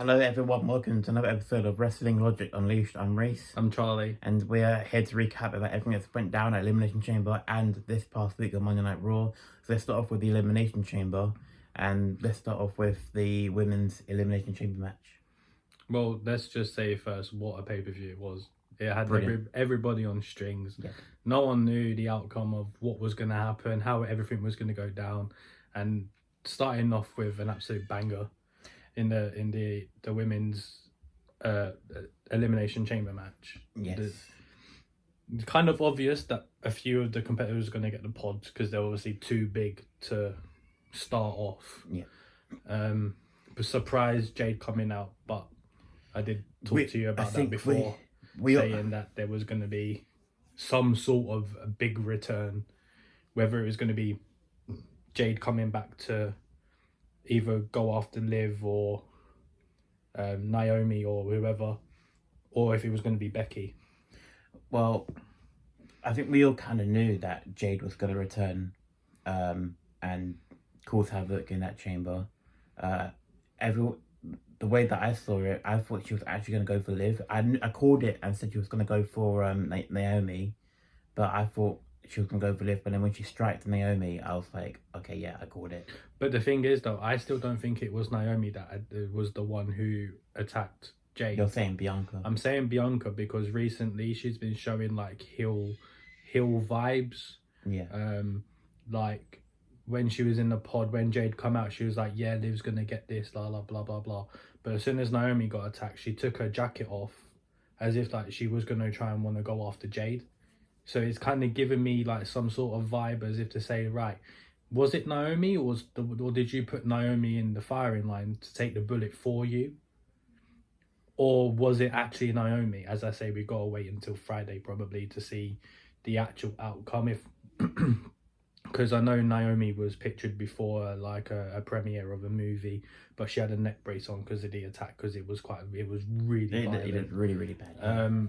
Hello everyone, welcome to another episode of Wrestling Logic Unleashed. I'm Reese. I'm Charlie. And we're here to recap about everything that's went down at Elimination Chamber and this past week on Monday Night Raw. So let's start off with the Elimination Chamber, and let's start off with the Women's Elimination Chamber match. Well, let's just say first what a pay-per-view it was. It had everybody on strings. Yeah. No one knew the outcome of what was going to happen, how everything was going to go down, and starting off with an absolute banger in the women's Elimination Chamber match. Yes. It's kind of obvious that a few of the competitors are going to get the pods because they're obviously too big to start off. Yeah. But surprised Jade coming out, but I did talk to you about that before, saying that there was going to be some sort of a big return, whether it was going to be Jade coming back to either go after Liv or Naomi or whoever, or if it was going to be Becky. Well, I think we all kind of knew that Jade was going to return and cause havoc in that chamber. The way that I saw it, I thought she was actually going to go for Liv. I called it and said she was going to go for Naomi, but I thought she was going to go for Liv. But then when she striked Naomi, I was like, okay, yeah, I called it. But the thing is, though, I still don't think it was Naomi that was the one who attacked Jade. You're saying Bianca. I'm saying Bianca because recently she's been showing like heel vibes. Yeah. Like when she was in the pod, when Jade come out, she was like, yeah, Liv's gonna get this, blah blah blah blah blah. But as soon as Naomi got attacked, she took her jacket off as if like she was gonna try and want to go after Jade. So it's kind of giving me like some sort of vibe as if to say, right, was it Naomi or did you put Naomi in the firing line to take the bullet for you? Or was it actually Naomi? As I say, we've got to wait until Friday probably to see the actual outcome. If because I know Naomi was pictured before like a premiere of a movie, but she had a neck brace on because of the attack, because it was really violent. It really, really bad.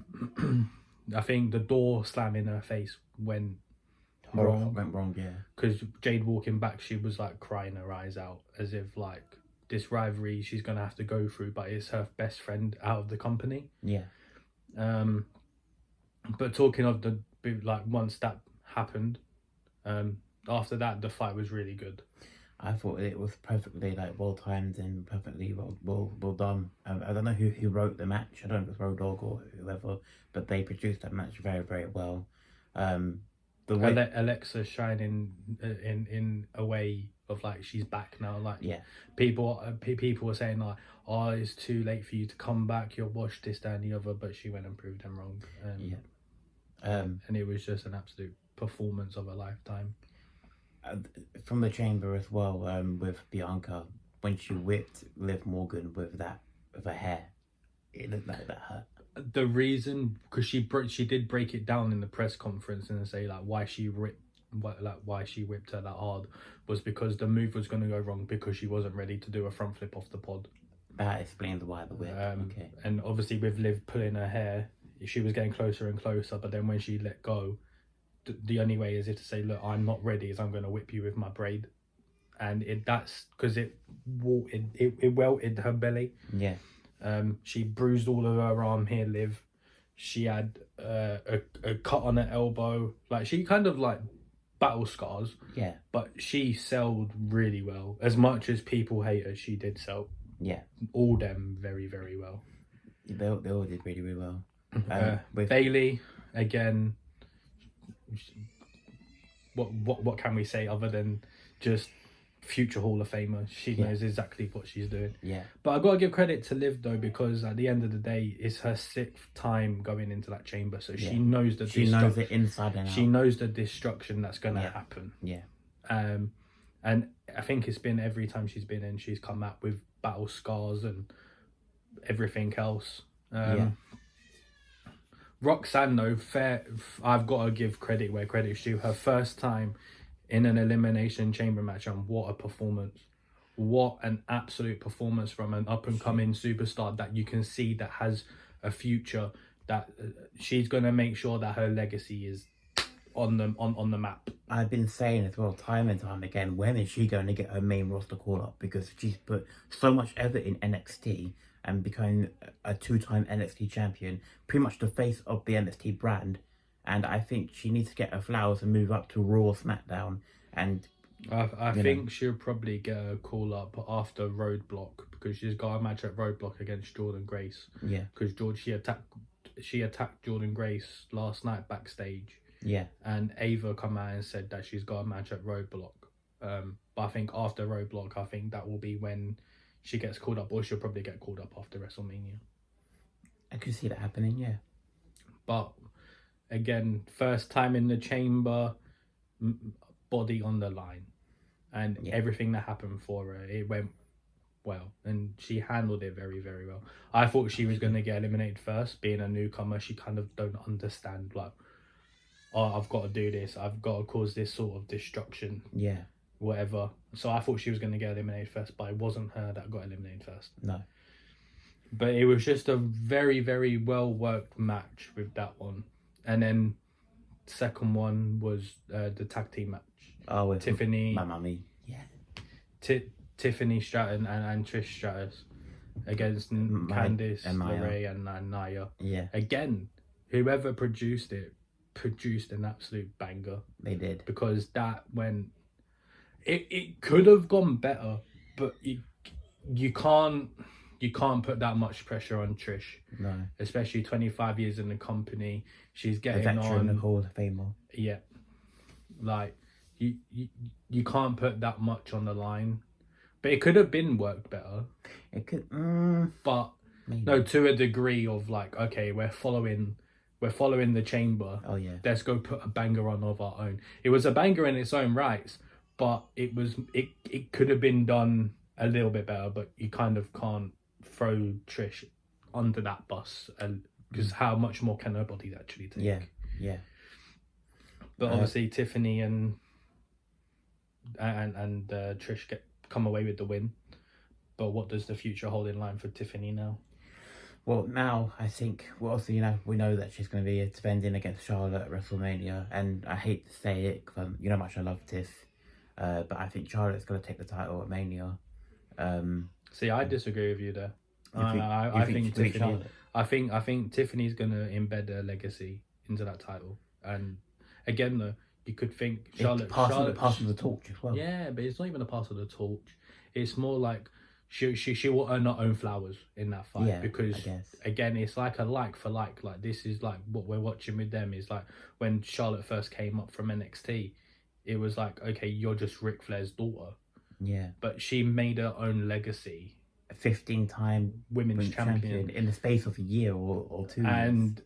I think the door slam in her face went wrong, yeah. Because Jade walking back, she was like crying her eyes out as if like this rivalry she's gonna have to go through, but it's her best friend out of the company. Yeah. But talking of the like once that happened, after that the fight was really good. I thought it was perfectly like well timed and perfectly well done. I don't know who wrote the match. I don't know if it was Road Dogg or whoever, but they produced that match very, very well. The way Alexa shining in a way of like she's back now. Like people were saying like, oh, it's too late for you to come back. You'll watch this, that, and the other, but she went and proved them wrong. And it was just an absolute performance of a lifetime. From the chamber as well, with Bianca, when she whipped Liv Morgan with her hair, it looked like that hurt. The reason, because she did break it down in the press conference and say like why she whipped her that hard was because the move was going to go wrong because she wasn't ready to do a front flip off the pod. That explains why the whip. Okay. And obviously with Liv pulling her hair, she was getting closer and closer, but then when she let go, the only way is if to say, look, I'm not ready, is I'm going to whip you with my braid. And that's because it welted her belly. Yeah. She bruised all of her arm here, Liv. She had a cut on her elbow. Like she kind of like battle scars. Yeah. But she sold really well. As much as people hate her, she did sell. Yeah. All them very, very well. They all did really, really well. With Bailey, again, what can we say other than just future Hall of Famer? She knows exactly what she's doing. Yeah. But I gotta give credit to Liv though, because at the end of the day, it's her 6th time going into that chamber, so she knows that she knows it inside and out. She knows the destruction that's gonna happen. Yeah. And I think it's been every time she's been in, she's come out with battle scars and everything else. Roxanne though, I've got to give credit where credit's due. Her first time in an Elimination Chamber match, and what a performance. What an absolute performance from an up-and-coming superstar that you can see that has a future, that she's going to make sure that her legacy is on the map. I've been saying as well, time and time again, when is she going to get her main roster call up? Because she's put so much effort in NXT, and becoming a 2-time NXT champion, pretty much the face of the NXT brand. And I think she needs to get her flowers and move up to Raw or SmackDown. And I think she'll probably get a call up after Roadblock, because she's got a match at Roadblock against Jordan Grace. Yeah. Because she attacked Jordan Grace last night backstage. Yeah. And Ava come out and said that she's got a match at Roadblock. But I think after Roadblock, I think that will be when she gets called up, or she'll probably get called up after WrestleMania. I could see that happening, yeah. But again, first time in the chamber, body on the line, and everything that happened for her, it went well, and she handled it very, very well. I thought she was going to get eliminated first. Being a newcomer, she kind of don't understand, like, oh, I've got to do this, I've got to cause this sort of destruction, whatever. So I thought she was going to get eliminated first, but it wasn't her that got eliminated first. No. But it was just a very, very well worked match with that one. And then second one was the tag team match. Oh, with Tiffany, my mummy. Yeah. Tiffany Stratton and Trish Stratus against Candice LeRae and Nia. Yeah. Again, whoever produced it produced an absolute banger. They did. Because that went... It could have gone better, but you can't put that much pressure on Trish. No. Especially 25 years in the company. She's getting a veteran, on... Hall of Famer. Yeah. Like, you can't put that much on the line. But it could have been worked better. It could... but, maybe. No, to a degree of like, okay, we're following the chamber. Oh, yeah. Let's go put a banger on of our own. It was a banger in its own rights, but it could have been done a little bit better, but you kind of can't throw Trish under that bus, because how much more can her body actually take? Yeah. But obviously Tiffany and Trish come away with the win. But what does the future hold in line for Tiffany now? Well, now I think, we know that she's going to be defending against Charlotte at WrestleMania, and I hate to say it because you know how much I love Tiff, but I think Charlotte's going to take the title at Mania. See, I disagree with you there. I think Tiffany's going to embed her legacy into that title, and again, though, you could think Charlotte passing the torch as well. Yeah, but it's not even a pass of the torch. It's more like she will earn her own flowers in that fight, because again, it's like a like for like. Like, this is like what we're watching with them is like when Charlotte first came up from NXT, it was like, okay, you're just Ric Flair's daughter. Yeah. But she made her own legacy. A 15-time women's champion in the space of a year or 2 years. And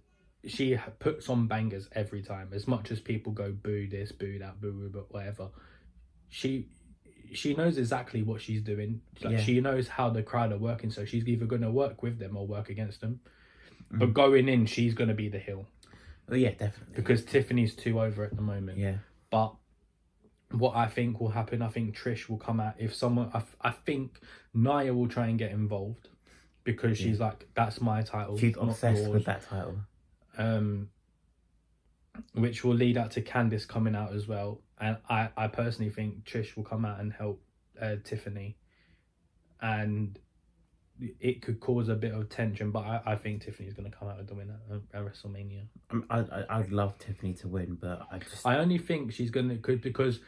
she puts on bangers every time. As much as people go boo this, boo that, boo, but whatever. She knows exactly what she's doing. Like, she knows how the crowd are working, so she's either going to work with them or work against them. But going in, she's going to be the heel. Oh, yeah, definitely. Because Tiffany's too over at the moment. Yeah. But what I think will happen, I think Trish will come out. If someone... I think Nia will try and get involved, because she's like, that's my title. She's obsessed with that title. Which will lead out to Candice coming out as well. And I personally think Trish will come out and help Tiffany. And it could cause a bit of tension, but I think Tiffany's going to come out with the win at WrestleMania. I'd love Tiffany to win, but I only think she's going to... Because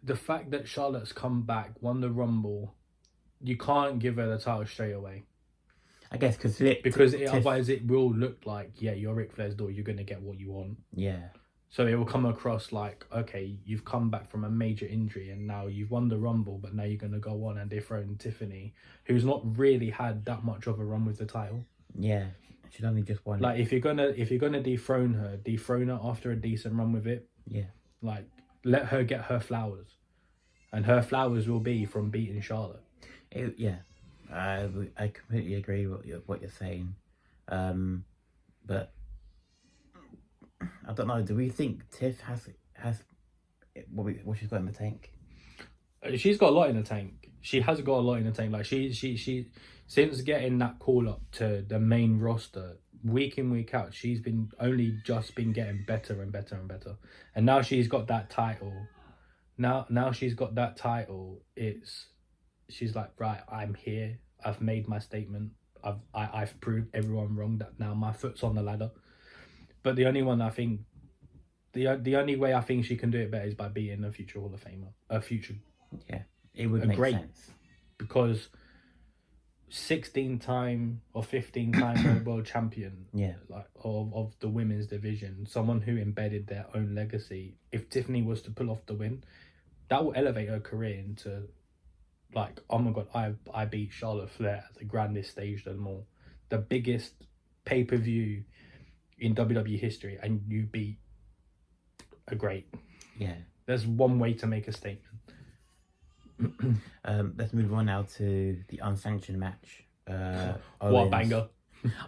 the fact that Charlotte's come back, won the Rumble, you can't give her the title straight away. I guess because otherwise it will look like, you're Ric Flair's daughter, you're going to get what you want. Yeah. So it will come across like, okay, you've come back from a major injury and now you've won the Rumble, but now you're going to go on and dethrone Tiffany, who's not really had that much of a run with the title. Yeah, she's only just won. Like, if you're gonna dethrone her after a decent run with it. Yeah. Like, let her get her flowers, and her flowers will be from beating Charlotte. I completely agree with what you're saying, but I don't know. Do we think Tiff has what she's got in the tank? She's got a lot in the tank. She has got a lot in the tank. Like, she since getting that call up to the main roster week in, week out, she's been getting better and better and better. And now she's got that title. Now she's got that title. She's like, right, I'm here. I've made my statement. I've proved everyone wrong, that now my foot's on the ladder. But the only one I think, the only way I think she can do it better is by being a future Hall of Famer, It would a make great, sense. because 16-time or 15-time world champion, Yeah. like of the women's division, someone who embedded their own legacy. If Tiffany was to pull off the win, that will elevate her career into, like, oh my god, I beat Charlotte Flair at the grandest stage of them all, the biggest pay-per-view in WWE history, and you beat a great. Yeah. There's one way to make a statement. Let's move on now to the unsanctioned match. What a banger.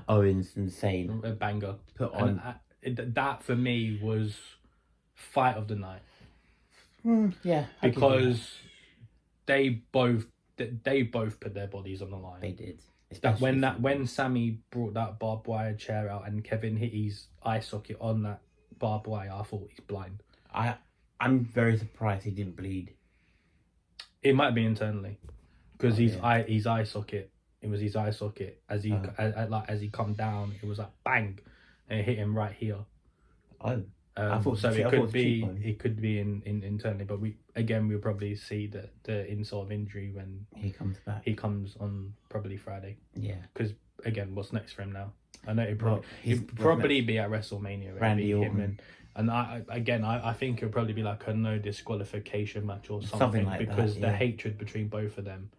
Owens and Zayn A banger. put on. That for me was fight of the night. Yeah, Because they both put their bodies on the line. they did. That when Sammy brought that barbed wire chair out and Kevin hit his eye socket on that barbed wire, I thought he's blind. I'm very surprised he didn't bleed. It might be internally, because his eye socket. It was his eye socket as he as he come down. It was like bang, and it hit him right here. Oh, It could be internally, but we'll probably see the insult of injury when he comes back. He comes on probably Friday. Yeah, because again, what's next for him now? I know he'd probably be at WrestleMania. Randy Orton. And I think it'll probably be like a no disqualification match or something like because that, the hatred between both of them.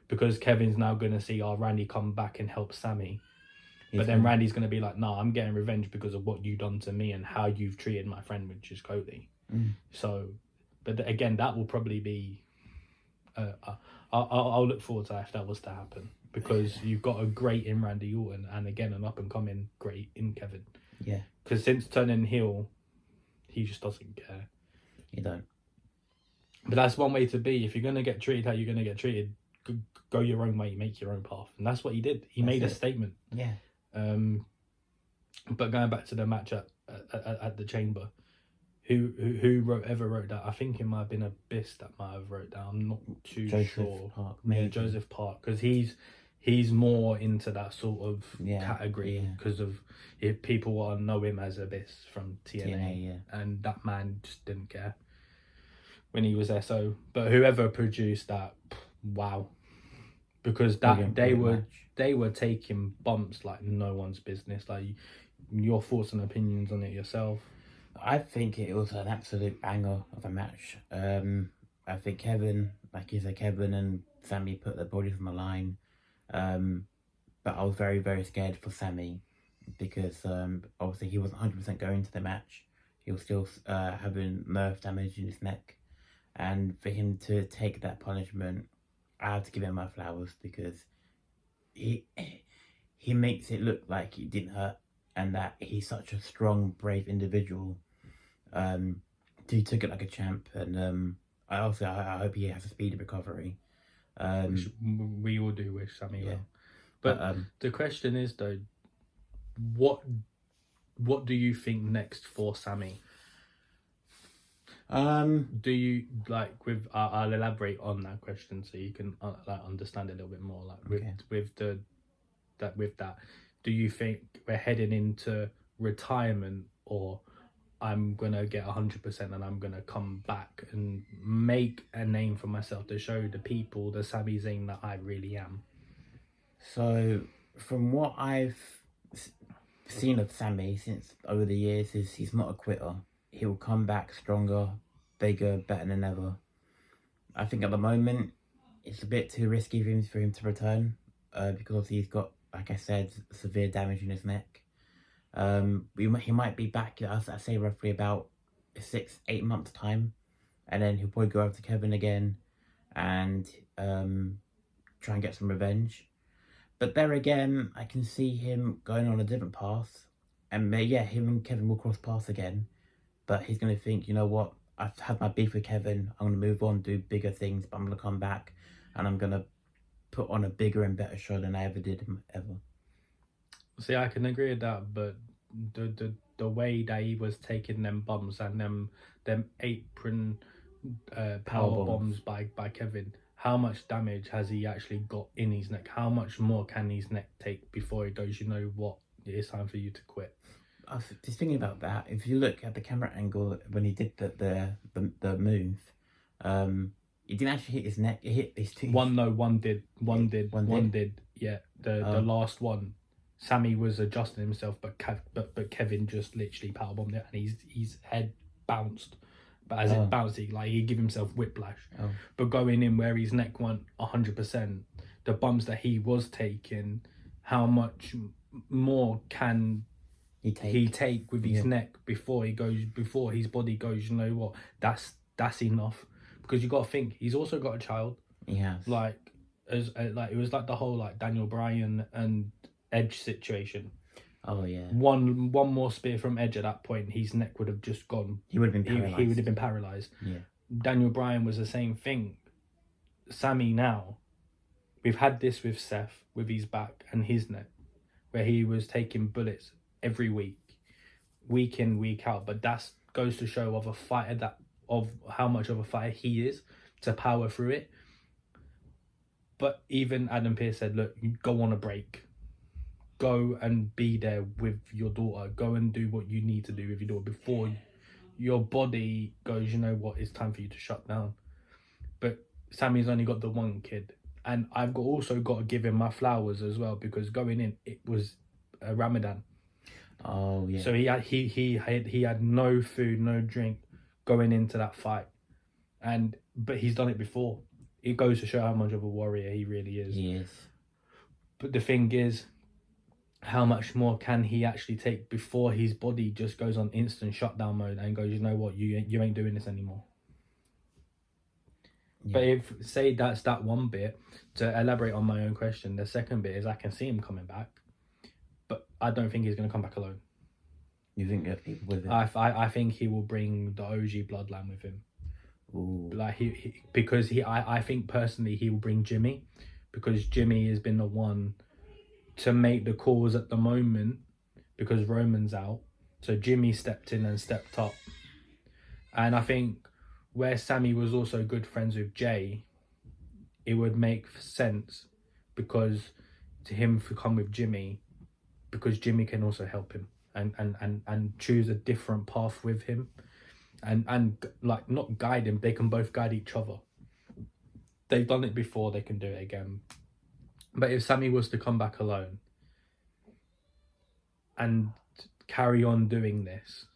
Because Kevin's now going to see Randy come back and help Sammy. But then Randy's going to be like, no, I'm getting revenge because of what you've done to me and how you've treated my friend, which is Cody. So, but again, that will probably be... I'll look forward to that if that was to happen. Because you've got a great in Randy Orton and again, an up-and-coming great in Kevin. Yeah. Because since turning heel, he just doesn't care. You don't. But that's one way to be. If you're going to get treated how you're going to get treated, go your own way, make your own path. And that's what he did. He made a statement. Yeah. But going back to the match at the Chamber, who wrote that? I think it might have been Abyss that might have wrote that. I'm not too sure. Park, maybe. Yeah, Joseph Park, because he's more into that sort of category because of if people know him as Abyss from TNA, and that man just didn't care when he was there. So, but whoever produced that, wow, because they were taking bumps like no one's business. Like, your thoughts and opinions on it yourself? I think it was an absolute banger of a match. I think Kevin and Sammy put their bodies on the line. But I was very, very scared for Sammy because obviously he wasn't 100% going to the match. He was still having nerve damage in his neck. And for him to take that punishment, I have to give him my flowers because he makes it look like it didn't hurt and that he's such a strong, brave individual. He took it like a champ, and I hope he has a speedy recovery. We all do wish Sammy well. But the question is though, what do you think next for Sammy? Do you like with? I'll elaborate on that question so you can understand it a little bit more. Like with that, do you think we're heading into retirement, or I'm gonna get 100% and I'm gonna come back and make a name for myself to show the people the Sami Zayn that I really am? So from what I've seen of Sammy since over the years, is he's not a quitter. He'll come back stronger, bigger, better than ever. I think at the moment it's a bit too risky for him to return because he's got, like I said, severe damage in his neck. He might be back, I say roughly about 6-8 months time, and then he'll probably go over to Kevin again and try and get some revenge. But there again, I can see him going on a different path, and him and Kevin will cross paths again. But he's going to think, you know what, I've had my beef with Kevin, I'm going to move on, do bigger things, but I'm going to come back and I'm going to put on a bigger and better show than I ever did ever. See, I can agree with that, but the way that he was taking them bumps and them apron power bombs by Kevin, how much damage has he actually got in his neck? How much more can his neck take before he goes, you know what, it's time for you to quit? I was just thinking about that. If you look at the camera angle when he did the move, he didn't actually hit his neck. It hit his teeth. One did. One Did. Yeah, the last one, Sammy was adjusting himself, but Kevin just literally power bombed it, and his head bounced. But as it bounced, he gave himself whiplash. But going in where his neck went 100%, the bumps that he was taking, how much more can he take with his neck before his body goes, you know what, that's enough? Because you got to think, he's also got a child. Yeah. Like it was like the whole like Daniel Bryan and Edge situation. Oh yeah. One more spear from Edge at that point, his neck would have just gone. He would have been paralyzed. He would have been paralyzed. Yeah. Daniel Bryan was the same thing. Sammy now, we've had this with Seth with his back and his neck, where he was taking bullets every week in, week out. But that goes to show of a fighter of how much of a fighter he is to power through it. But even Adam Pearce said, look, you go on a break. Go and be there with your daughter. Go and do what you need to do with your daughter before your body goes, you know what, it's time for you to shut down. But Sammy's only got the one kid. And I've also got to give him my flowers as well, because going in, it was Ramadan. Oh yeah. So he had no food, no drink going into that fight. But he's done it before. It goes to show how much of a warrior he really is. He is. But the thing is, how much more can he actually take before his body just goes on instant shutdown mode and goes, you know what, you ain't doing this anymore. Yeah. But if, say that's that one bit, to elaborate on my own question, the second bit is I can see him coming back, but I don't think he's going to come back alone. You think people with him? I think he will bring the OG bloodline with him. Ooh. Like I think personally he will bring Jimmy, because Jimmy has been the one to make the calls at the moment because Roman's out. So Jimmy stepped in and stepped up. And I think where Sammy was also good friends with Jay, it would make sense because to him to come with Jimmy, because Jimmy can also help him and choose a different path with him and like not guide him, they can both guide each other. They've done it before, they can do it again. But if Sammy was to come back alone and carry on doing this,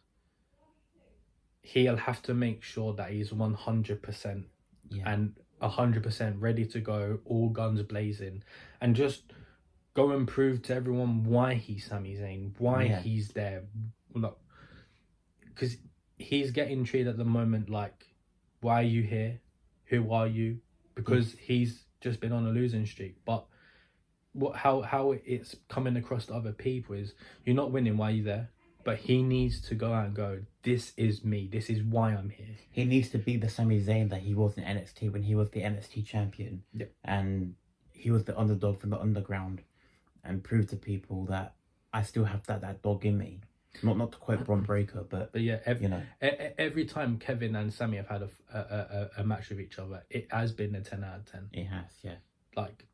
he'll have to make sure that he's 100% and 100% ready to go, all guns blazing, and just go and prove to everyone why he's Sami Zayn, why he's there. Look, because he's getting treated at the moment like, why are you here? Who are you? Because he's just been on a losing streak. But how it's coming across to other people is, you're not winning, why are you there? But he needs to go out and go, this is me, this is why I'm here. He needs to be the Sami Zayn that he was in NXT when he was the NXT champion. Yep. And he was the underdog from the underground, and prove to people that I still have that dog in me. Not to quote Bron Breakker, but yeah, every time Kevin and Sami have had a match with each other, it has been a 10 out of 10. It has, yeah. Like,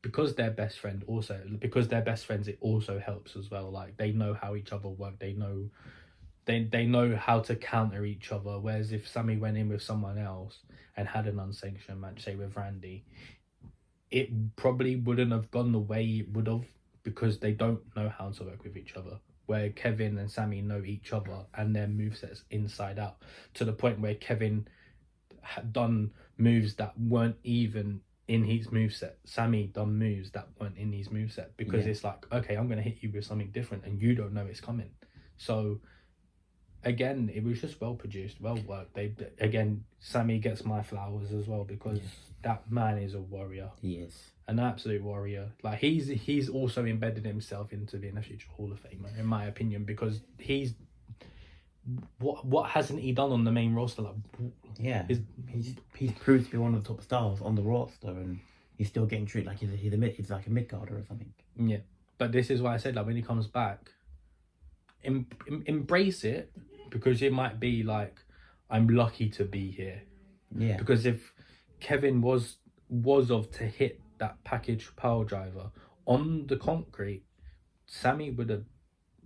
because they're best friends, it also helps as well. Like, they know how each other work. They know how to counter each other. Whereas if Sami went in with someone else and had an unsanctioned match, say with Randy, it probably wouldn't have gone the way it would have, because they don't know how to work with each other. Where Kevin and Sami know each other and their movesets inside out, to the point where Kevin had done moves that weren't even in his moveset. Sami done moves that weren't in his moveset, because it's like, okay, I'm going to hit you with something different and you don't know it's coming. So again, it was just well produced, well worked. Sami gets my flowers as well, because that man is a warrior. He is an absolute warrior. Like, he's also embedded himself into being a future Hall of Famer, in my opinion, because he's what hasn't he done on the main roster? Like, he's proved to be one of the top stars on the roster, and he's still getting treated like he's like a mid-carder or something. Yeah, but this is why I said, like, when he comes back, embrace it, because it might be like, I'm lucky to be here. Yeah. Because if Kevin was was of to hit that package power driver on the concrete, Sammy would have.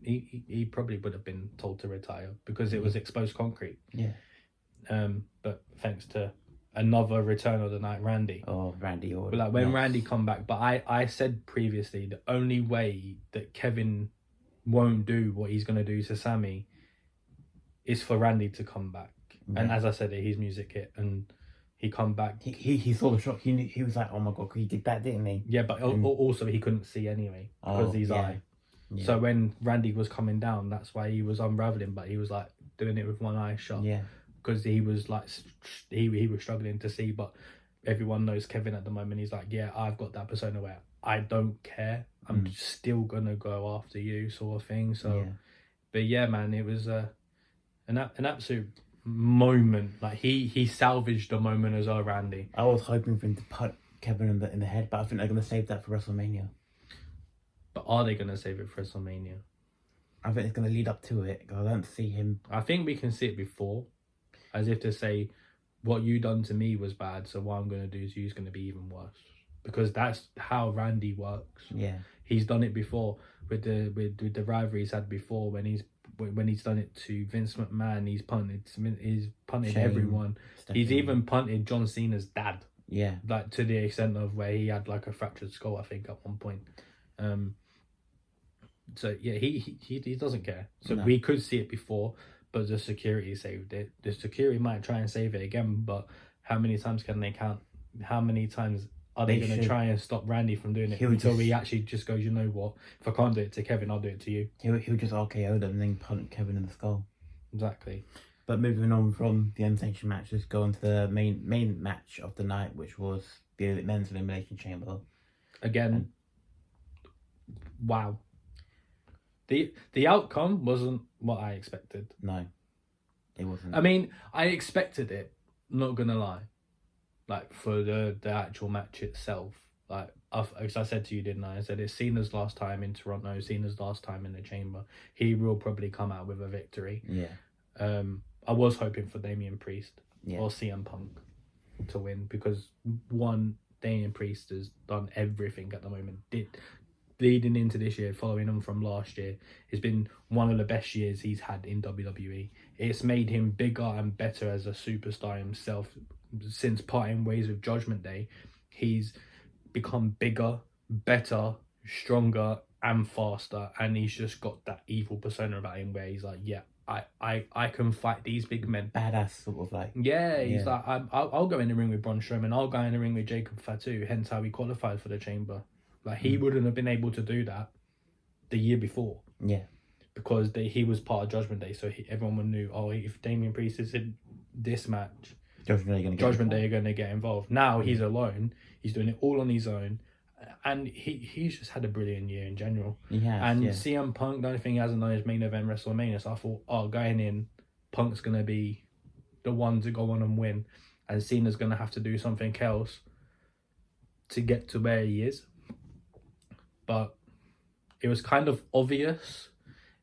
He probably would have been told to retire because it was exposed concrete. Yeah. But thanks to another return of the night, Randy. Oh, Randy or But like when yes. Randy come back, but I said previously the only way that Kevin won't do what he's gonna do to Sammy is for Randy to come back. Yeah. And as I said, his music hit and he come back. He saw the shock. He was like, oh my god, he did that, didn't he? Yeah, but also he couldn't see anyway because of his eye. Yeah. So when Randy was coming down, that's why he was unraveling, but he was like doing it with one eye shut. Yeah. Because he was like he was struggling to see, but everyone knows Kevin at the moment. He's like, yeah, I've got that persona where I don't care. I'm still gonna go after you, sort of thing. So, but yeah, man, it was an absolute moment. Like he salvaged the moment as well, Randy. I was hoping for him to put Kevin in the head, but I think they're gonna save that for WrestleMania. But are they gonna save it for WrestleMania? I think it's gonna lead up to it. I don't see him. I think we can see it before, as if to say, what you done to me was bad, so what I'm going to do to you is going to be even worse. Because that's how Randy works. Yeah. He's done it before with the rivalry he's had before when he's done it to Vince McMahon. He's punted Shane, everyone. Stephanie. He's even punted John Cena's dad. Yeah. Like to the extent of where he had like a fractured skull, I think, at one point. So yeah, he doesn't care. So we could see it before, but the security saved it. The security might try and save it again, but how many times can they count? How many times are they going to try and stop Randy from doing it until he actually just goes, you know what? If I can't do it to Kevin, I'll do it to you. He'll just RKO them and then punt Kevin in the skull. Exactly. But moving on from the Elimination match, let's go on to the main match of the night, which was the men's Elimination Chamber. Again, wow. The outcome wasn't what I expected. No, it wasn't. I mean, I expected it, not gonna lie. Like, for the actual match itself. Like, as I said to you, didn't I? I said it's Cena's last time in Toronto, Cena's last time in the Chamber. He will probably come out with a victory. Yeah. I was hoping for Damian Priest or CM Punk to win because, one, Damian Priest has done everything at the moment. Leading into this year, following him from last year, has been one of the best years he's had in WWE. It's made him bigger and better as a superstar himself. Since parting ways with Judgment Day, he's become bigger, better, stronger, and faster. And he's just got that evil persona about him where he's like, yeah, I can fight these big men. Badass, sort of like. Yeah, he's like, I'll go in the ring with Braun Strowman. I'll go in the ring with Jacob Fatu. Hence how he qualified for the Chamber. Like, he wouldn't have been able to do that the year before. Yeah. Because he was part of Judgment Day, so everyone knew, oh, if Damian Priest is in this match, Judgment Day are going to get involved. Now he's alone. He's doing it all on his own. And he's just had a brilliant year in general. He has, and CM Punk, the only thing he hasn't done is main event WrestleMania. So I thought, going in, Punk's going to be the one to go on and win. And Cena's going to have to do something else to get to where he is. But it was kind of obvious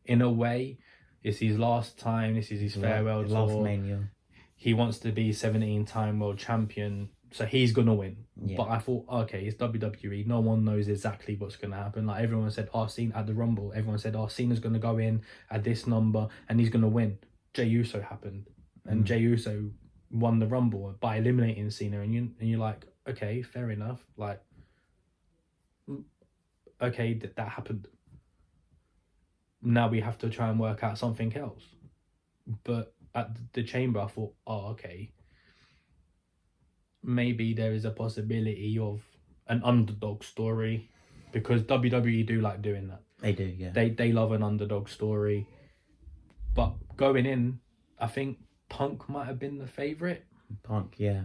in a way. It's his last time. This is his farewell tour. Last Mania. He wants to be 17-time world champion. So he's going to win. Yeah. But I thought, okay, it's WWE. No one knows exactly what's going to happen. Like, everyone said, Cena at the Rumble. Everyone said, Cena's going to go in at this number and he's going to win. Jey Uso happened. And Jey Uso won the Rumble by eliminating Cena. And you're like, okay, fair enough. Like, okay, that happened. Now we have to try and work out something else. But at the Chamber, I thought, okay, maybe there is a possibility of an underdog story, because WWE do like doing that. They do, yeah. They love an underdog story. But going in, I think Punk might have been the favourite. Punk, yeah.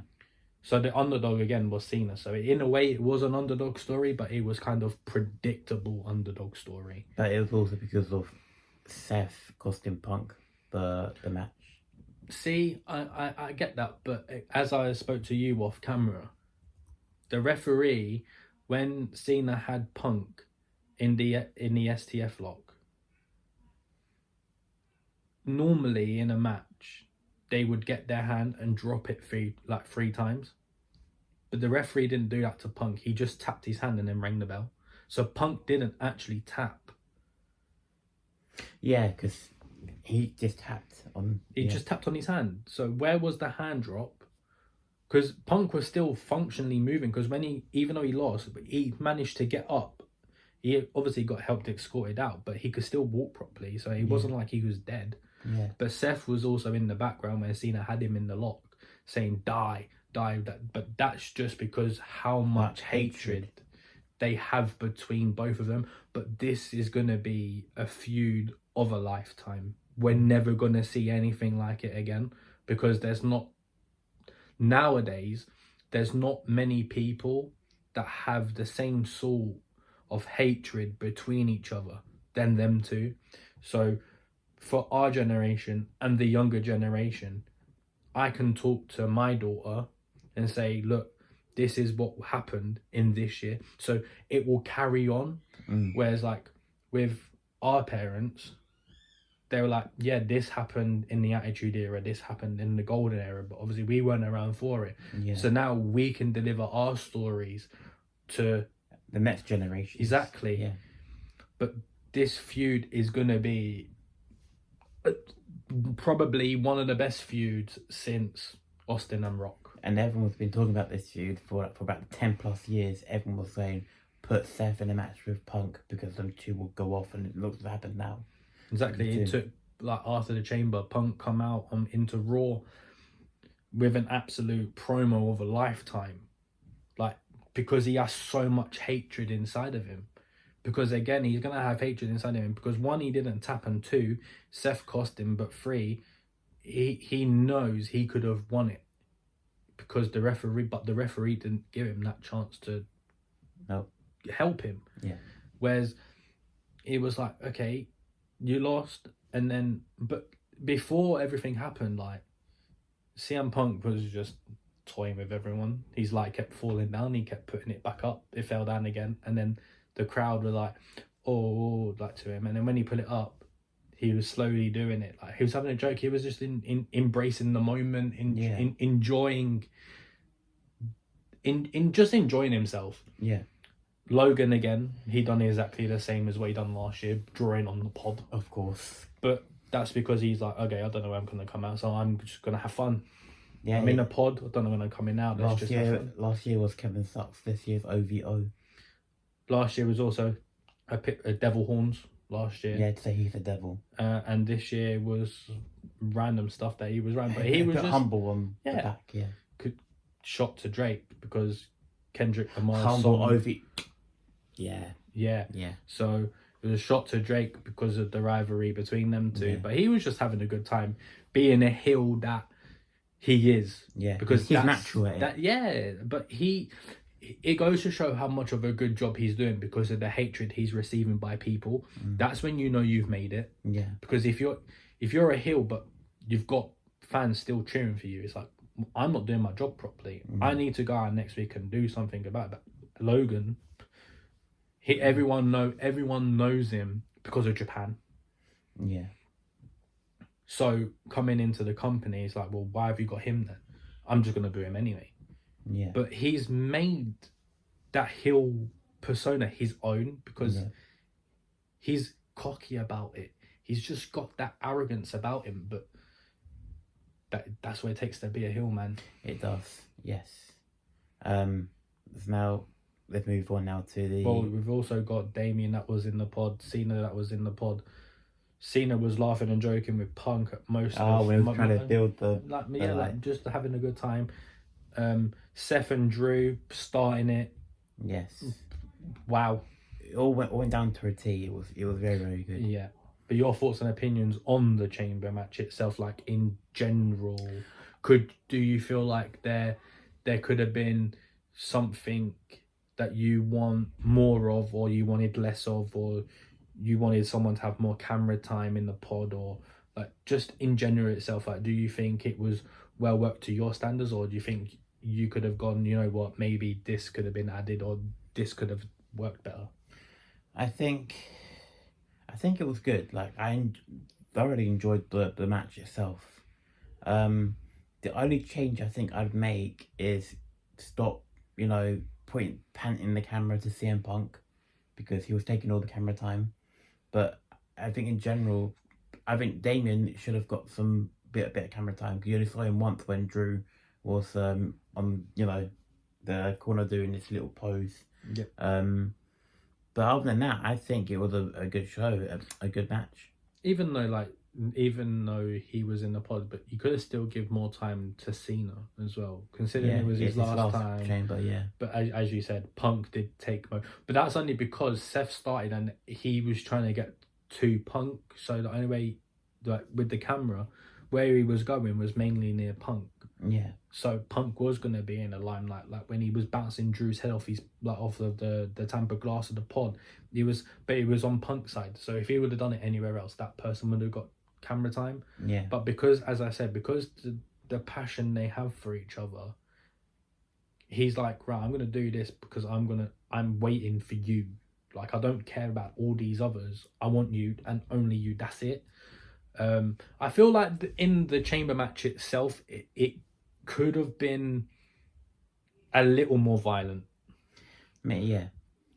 So the underdog again was Cena. So in a way, it was an underdog story, but it was kind of predictable underdog story. But it was also because of Seth costing Punk the match. See, I get that, but as I spoke to you off camera, the referee, when Cena had Punk in the STF lock, normally in a match, they would get their hand and drop it three times. But the referee didn't do that to Punk. He just tapped his hand and then rang the bell. So Punk didn't actually tap. Yeah, because he just tapped on. He just tapped on his hand. So where was the hand drop? Because Punk was still functionally moving. Because even though he lost, but he managed to get up. He obviously got helped escorted out, but he could still walk properly. So it wasn't like he was dead. Yeah. But Seth was also in the background where Cena had him in the lock, saying "die, die." But that's just because how much hatred they have between both of them. But this is gonna be a feud of a lifetime. We're never gonna see anything like it again, because there's not many people that have the same sort of hatred between each other than them two. So for our generation and the younger generation, I can talk to my daughter and say, look, this is what happened in this year. So it will carry on. Whereas like with our parents, they were like, yeah, this happened in the Attitude Era, this happened in the Golden Era, but obviously we weren't around for it. Yeah. So now we can deliver our stories to the next generation. Exactly. Yeah. But this feud is going to be probably one of the best feuds since Austin and Rock. And everyone's been talking about this feud for about 10 plus years. Everyone was saying, put Seth in a match with Punk because them two will go off, and it looks to happen now. Exactly. It took, like, after the Chamber, Punk come out into Raw with an absolute promo of a lifetime. Like, because he has so much hatred inside of him. Because again, he's going to have hatred inside of him. Because one, he didn't tap, and two, Seth cost him. But three, he knows he could have won it. Because the referee didn't give him that chance to help him. Yeah. Whereas it was like, okay, you lost, and then, but before everything happened, like, CM Punk was just toying with everyone. He's like kept falling down, he kept putting it back up, it fell down again, and then the crowd were like, oh, like to him, and then when he put it up, he was slowly doing it, like he was having a joke. He was just in embracing the moment, enjoying himself. Yeah. Logan, again, he done exactly the same as what he done last year, drawing on the pod. Of course. But that's because he's like, okay, I don't know where I'm going to come out, so I'm just going to have fun. Yeah, I'm in a pod, I don't know when I'm coming out. Last year was Kevin Sucks, this year's OVO. Last year was also a Devil Horns last year. Yeah, to say he's a devil. And this year was random stuff that he was running. But he was just humble on the back, shot to Drake because Kendrick Lamar's humble song. OV. Yeah. So it was a shot to Drake because of the rivalry between them two. Yeah. But he was just having a good time being a heel that he is. Yeah. Because he's natural at it. Yeah, but it goes to show how much of a good job he's doing because of the hatred he's receiving by people. That's when you know you've made it. Yeah. Because if you're a heel but you've got fans still cheering for you, it's like, I'm not doing my job properly. I need to go out next week and do something about it. But Logan, everyone knows him because of Japan. Yeah. So coming into the company, it's like, well, why have you got him then? I'm just gonna boo him anyway. Yeah. But he's made that heel persona his own because he's cocky about it. He's just got that arrogance about him, but that's what it takes to be a heel, man. It does, yes. Now, let's move on now to the... Well, we've also got Damien that was in the pod, Cena that was in the pod. Cena was laughing and joking with Punk at most of... when he was trying to build the... Like just having a good time. Seth and Drew starting it. Yes. Wow. It all went down to a T. It was very, very good. Yeah. But your thoughts and opinions on the Chamber match itself, like in general, do you feel like there could have been something that you want more of, or you wanted less of, or you wanted someone to have more camera time in the pod, or like just in general itself, like do you think it was well worked to your standards, or do you think you could have gone, you know what, maybe this could have been added, or this could have worked better? I think it was good. Like, I thoroughly enjoyed the match itself. The only change I think I'd make is stop panting the camera to CM Punk because he was taking all the camera time. But I think in general, I think Damien should have got some bit of camera time because you only saw him once when Drew was on the corner doing this little pose. Yep. But other than that, I think it was a good show, a good match. Even though he was in the pod, but you could have still give more time to Cena as well, considering it was his last time. Chamber, yeah. But as you said, Punk did take most. But that's only because Seth started and he was trying to get to Punk. So the only way, like with the camera, where he was going was mainly near Punk. Yeah. So Punk was gonna be in the limelight, like when he was bouncing Drew's head off off of the tamper glass of the pod. He was on Punk's side. So if he would have done it anywhere else, that person would have got camera time. Yeah. But because, as I said, because the passion they have for each other, he's like, right, I'm gonna do this because I'm waiting for you. Like, I don't care about all these others. I want you and only you. That's it. I feel like in the chamber match itself, it could have been a little more violent. Yeah.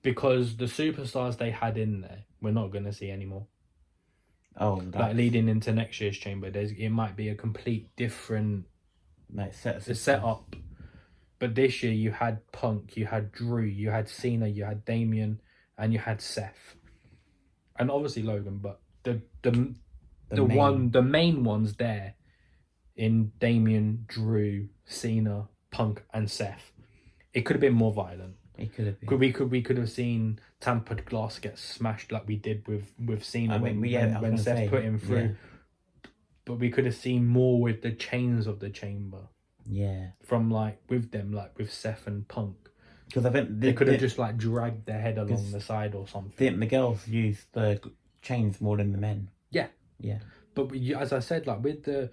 Because the superstars they had in there, we're not going to see anymore. Oh, like leading into next year's chamber, it might be a complete different setup. But this year you had Punk, you had Drew, you had Cena, you had Damien, and you had Seth, and obviously Logan. But the main ones there in Damien, Drew, Cena, Punk, and Seth. It could have been more violent. It could have been. We could have seen tampered glass get smashed like we did with Cena when Seth put him through. Yeah. But we could have seen more with the chains of the chamber. Yeah. From with Seth and Punk. Because I think they could have just dragged their head along the side or something. I think the girls used the chains more than the men. Yeah. Yeah. But as I said, with the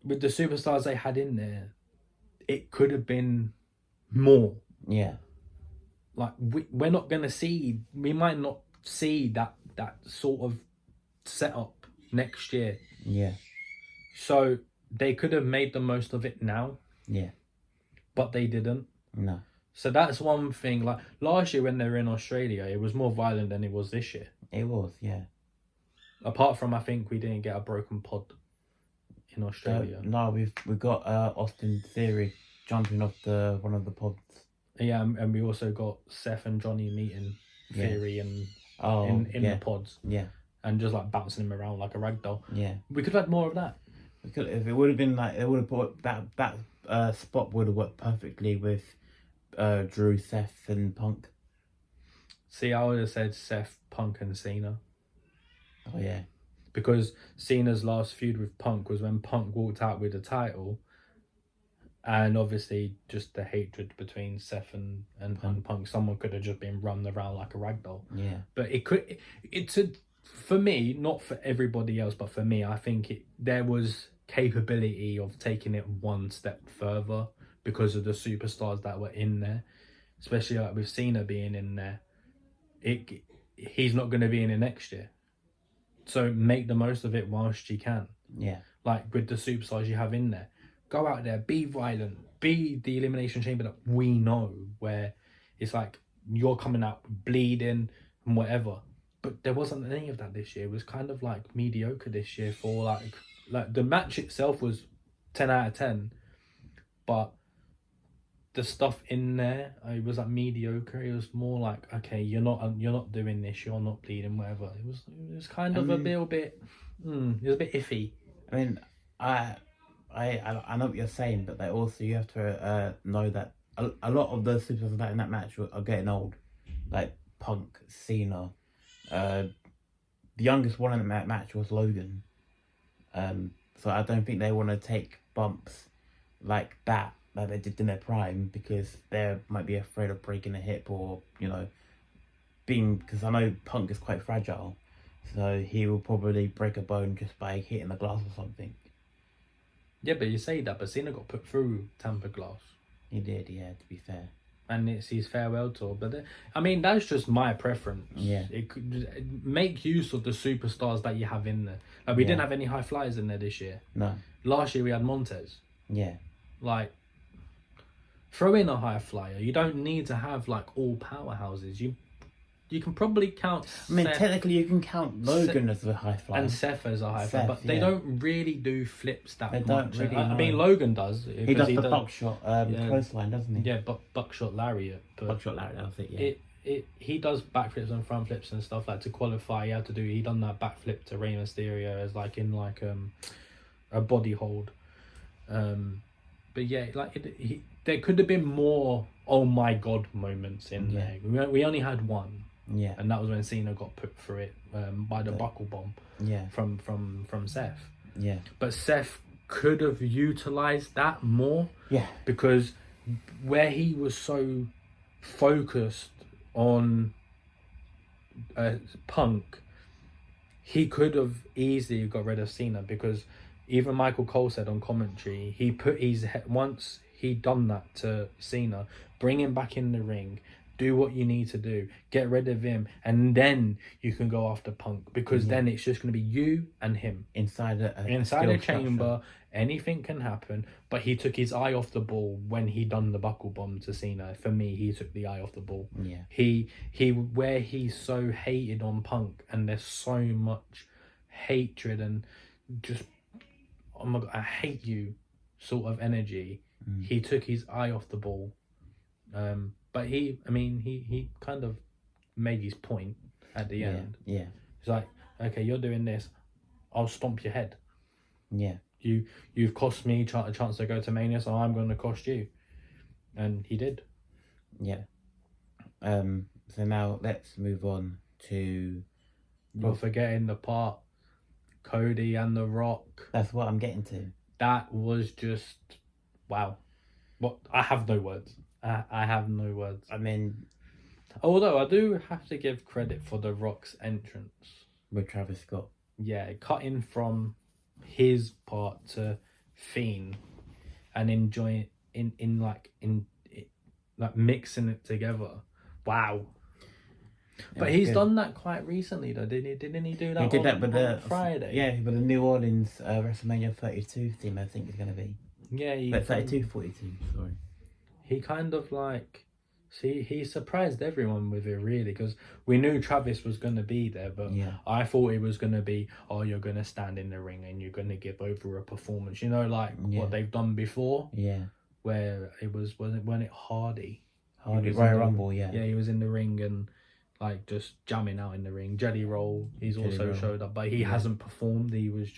superstars they had in there, it could have been more. Yeah. We're not gonna see. We might not see that sort of setup next year. Yeah. So they could have made the most of it now. Yeah. But they didn't. No. So that's one thing. Last year when they were in Australia, it was more violent than it was this year. It was, yeah. Apart from, I think we didn't get a broken pod in Australia. No, we've got Austin Theory jumping off one of the pods. Yeah, and we also got Seth and Johnny meeting Theory in the pods. Yeah. And just bouncing him around like a rag doll. Yeah. We could have had more of that. We could. If it would have been it would have put that spot would have worked perfectly with Drew, Seth, and Punk. See, I would have said Seth, Punk, and Cena. Oh yeah. Because Cena's last feud with Punk was when Punk walked out with the title. And obviously, just the hatred between Seth and Punk. Someone could have just been run around like a ragdoll. Yeah. But for me, not for everybody else, but for me, I think there was capability of taking it one step further because of the superstars that were in there. Especially with Cena being in there. He's not going to be in it next year. So make the most of it whilst you can. Yeah. With the superstars you have in there. Go out there, be violent, be the Elimination Chamber that we know, where it's you're coming out bleeding and whatever. But there wasn't any of that this year. It was kind of mediocre this year for the match itself was 10 out of 10, but the stuff in there, it was mediocre. It was more okay, you're not doing this, you're not bleeding, whatever. It was kind of a little bit. It was a bit iffy. I mean, I know what you're saying, but also you have to know that a lot of the superstars in that match are getting old, like Punk, Cena. The youngest one in that match was Logan. So I don't think they want to take bumps like that they did in their prime because they might be afraid of breaking a hip or because I know Punk is quite fragile, so he will probably break a bone just by hitting the glass or something. Yeah, but you say that, but Cena got put through tampered glass. He did, yeah, to be fair. And it's his farewell tour. But, that's just my preference. Yeah. It could make use of the superstars that you have in there. We didn't have any high flyers in there this year. No. Last year we had Montez. Yeah. throw in a high flyer. You don't need to have like all powerhouses. You can probably count. I mean, Seth technically, you can count Logan as a high flyer. and Seth as a high flyer, Seth, but they yeah. don't really do flips that They much. don't really, I mean, no. Logan does. He does the buckshot clothesline, doesn't he? Yeah, but buckshot lariat. But Buckshot lariat, that's it, yeah. He does backflips and front flips and stuff like to qualify. He done that backflip to Rey Mysterio as like in like a body hold. But yeah, like there could have been more oh my god moments in there. We only had one. Yeah. And that was when Cena got put through it by the buckle bomb. Yeah. From Seth. Yeah. But Seth could have utilized that more. Yeah. Because where he was so focused on Punk, he could have easily got rid of Cena, because even Michael Cole said on commentary, he put his head, once he done that to Cena, bring him back in the ring, do what you need to do, get rid of him, and then you can go after Punk, because then it's just going to be you and him inside a chamber. Anything can happen. But he took his eye off the ball when he done the buckle bomb to Cena. For me, he took the eye off the ball. Yeah. He where he's so hated on Punk, and there's so much hatred and just, oh my god, I hate you sort of energy. He took his eye off the ball. But he kind of made his point at the end. Yeah. It's like, okay, you're doing this, I'll stomp your head. Yeah. You've cost me a chance to go to Mania, so I'm going to cost you. And he did. Yeah. So now let's move on to... You're forgetting the part, Cody and The Rock. That's what I'm getting to. That was just, wow. What, I have no words. I have no words. I mean... Although I do have to give credit for The Rock's entrance. With Travis Scott. Yeah, cutting from his part to Fiend and enjoying in mixing it together. Wow. But he's done that quite recently though, didn't he do that? He did that with on Friday. Yeah, with the New Orleans WrestleMania 32 theme, I think it's going to be. Yeah, 32, 42, sorry. He kind of like, he surprised everyone with it really, because we knew Travis was going to be there, but I thought it was going to be, oh, you're going to stand in the ring and you're going to give over a performance, you know, like what they've done before. Yeah. Where it was it Hardy? Royal Rumble, yeah. Yeah, he was in the ring and like just jamming out in the ring. Jelly Roll, he's also showed up, but he hasn't performed. He was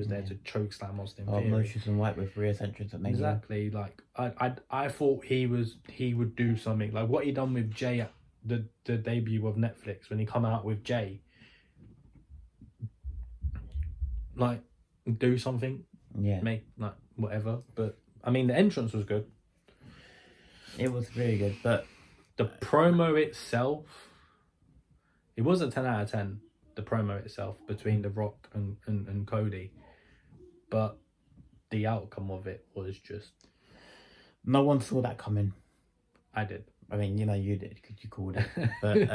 there to choke slam Austin Theory. Motions and White with Rhea's entrance at Mania. Exactly. Like I thought he would do something like what he done with Jay at the debut of Netflix when he come out with Jay. Like do something. Yeah. Make like whatever. But I mean the entrance was good. It was really good, but the promo itself, it was a 10 out of 10, the promo itself, between The Rock and Cody. But the outcome of it was just... No one saw that coming. I did. I mean, you know, you did, because you called it. But,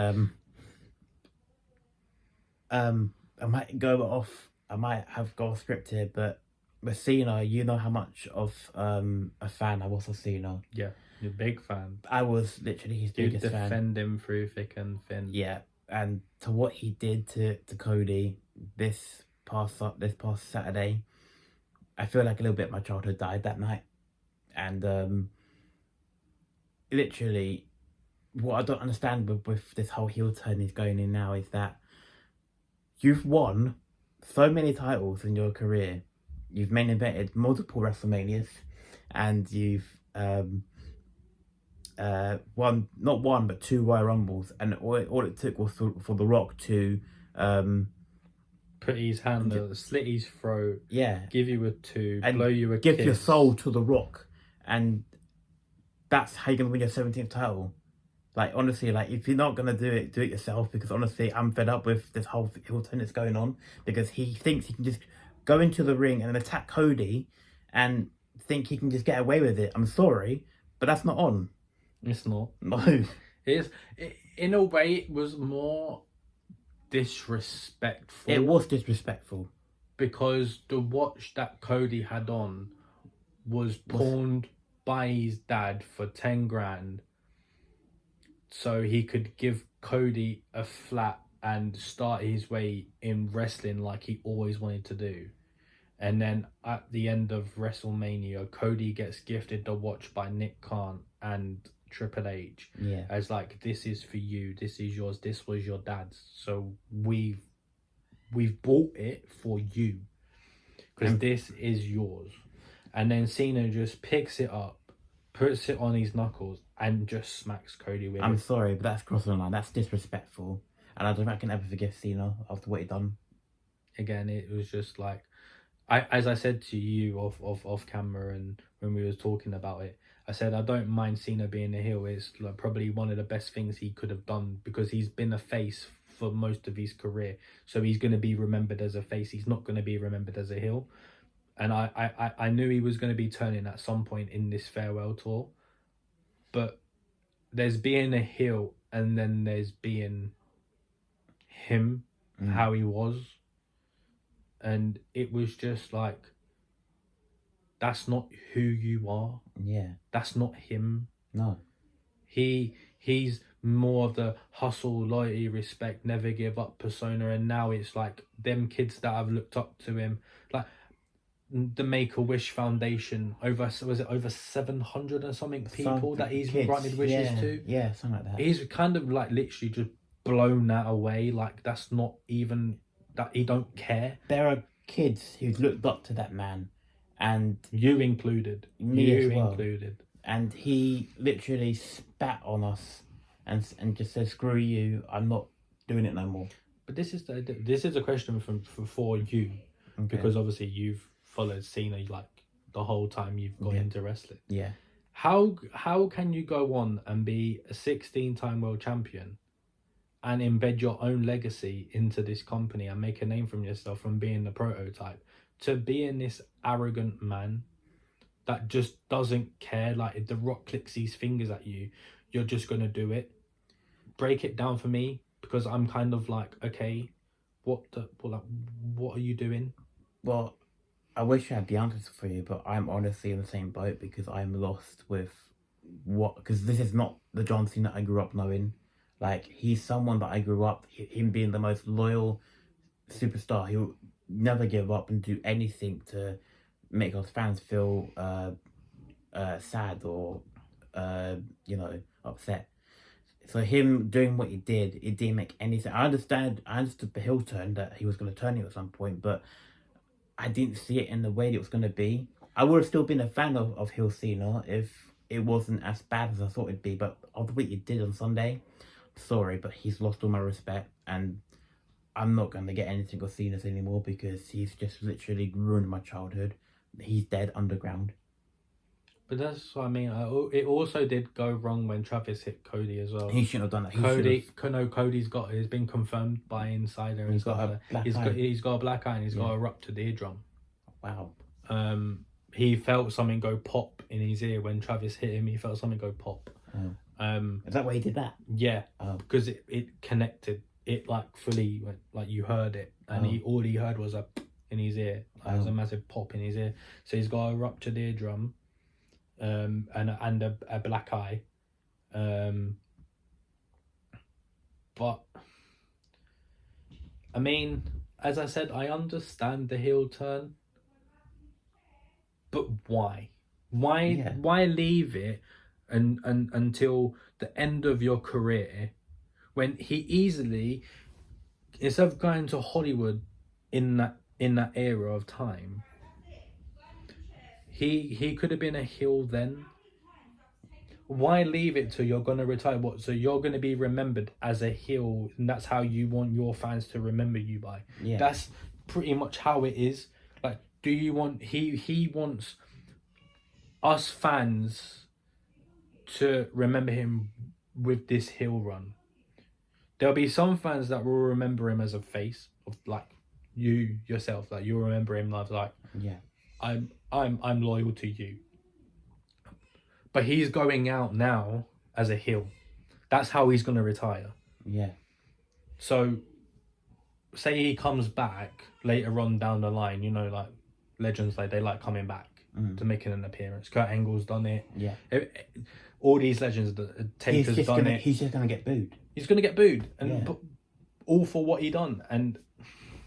I might go off, I might have got a script here, but with Cena, you know how much of a fan I was of Cena. Yeah. You're a big fan. I was literally his biggest fan. You defend him through thick and thin. Yeah, and to what he did to Cody this past Saturday, I feel like a little bit of my childhood died that night. And literally, what I don't understand with this whole heel turn he's going in now is that you've won so many titles in your career. You've main evented multiple WrestleManias, and you've won not one but two Royal Rumbles, and all it took was for The Rock to put his hand, slit his throat, give you a two, and blow you a give kiss. Your soul to The Rock, and that's how you're gonna win your 17th title. Like honestly, like if you're not gonna do it yourself, because honestly, I'm fed up with this whole heel turn that's going on, because he thinks he can just go into the ring and attack Cody and think he can just get away with it. I'm sorry, but that's not on. It's not. No. In a way, it was more disrespectful. It was disrespectful. Because the watch that Cody had on was pawned by his dad for 10 grand so he could give Cody a flat and start his way in wrestling like he always wanted to do. And then at the end of WrestleMania, Cody gets gifted the watch by Nick Khan and Triple H. Yeah. As like, this is for you, this is yours, this was your dad's. So we've bought it for you. Because this is yours. And then Cena just picks it up, puts it on his knuckles, and just smacks Cody with it. I'm sorry, but that's crossing the line. That's disrespectful. And I don't think I can ever forgive Cena after what he done. Again, it was just like, as I said to you off camera and when we was talking about it, I said I don't mind Cena being a heel. It's like probably one of the best things he could have done because he's been a face for most of his career. So he's going to be remembered as a face. He's not going to be remembered as a heel. And I knew he was going to be turning at some point in this farewell tour. But there's being a heel and then there's being him, how he was. And it was just like, that's not who you are. Yeah. That's not him. No. He's more of the hustle, loyalty, respect, never give up persona. And now it's like them kids that have looked up to him. Like the Make-A-Wish Foundation, over 700 or something people that he's granted wishes to. Yeah, something like that. He's kind of like literally just blown that away. Like that's not even... that he don't care. There are kids who've looked up to that man, and you included. Me as well. Included. And he literally spat on us and just said, "Screw you! I'm not doing it no more." But this is a question for you, because obviously you've followed Cena like the whole time you've gone into wrestling. Yeah. How can you go on and be a 16-time world champion and embed your own legacy into this company and make a name from yourself from being the prototype to being this arrogant man that just doesn't care? Like if The Rock clicks his fingers at you, you're just going to do it. Break it down for me, because I'm kind of like, okay, what are you doing? Well, I wish I had the answers for you, but I'm honestly in the same boat because I'm lost with because this is not the John Cena I grew up knowing. Like, he's someone that I grew up, him being the most loyal superstar. He'll never give up and do anything to make us fans feel sad or, upset. So him doing what he did, it didn't make any sense. I understood the heel turn, that he was going to turn it at some point, but I didn't see it in the way it was going to be. I would have still been a fan of heel Cena if it wasn't as bad as I thought it'd be, but of what he did on Sunday... Sorry, but he's lost all my respect, and I'm not going to get anything of Cena's anymore because he's just literally ruined my childhood. He's dead underground. But that's what I mean. It also did go wrong when Travis hit Cody as well. He shouldn't have done that. Cody's it's been confirmed by Insider. He's got a black eye. He's got a black eye and he's got a ruptured eardrum. Wow. He felt something go pop in his ear when Travis hit him. He felt something go pop. Oh. Is that why he did that? Yeah, because it connected. It like fully went, like you heard it, and all he heard was a in his ear. Like, it was a massive pop in his ear. So he's got a ruptured eardrum, and a black eye, but I mean, as I said, I understand the heel turn, but why? Why leave it? And until the end of your career, when he easily, instead of going to Hollywood in that era of time, he could have been a heel then. Why leave it till you're gonna retire? What? So you're gonna be remembered as a heel, and that's how you want your fans to remember you by. Yeah. That's pretty much how it is. Like, do you want he wants us fans to remember him with this heel run? There'll be some fans that will remember him as a face of like you yourself, like you'll remember him as like, I'm loyal to you. But he's going out now as a heel. That's how he's gonna retire. Yeah. So say he comes back later on down the line, like legends, like they like coming back. to making an appearance. Kurt Angle's done it. Yeah. All these legends, Taker's done it. He's just gonna get booed. He's gonna get booed, and Yeah. but all for what he done, and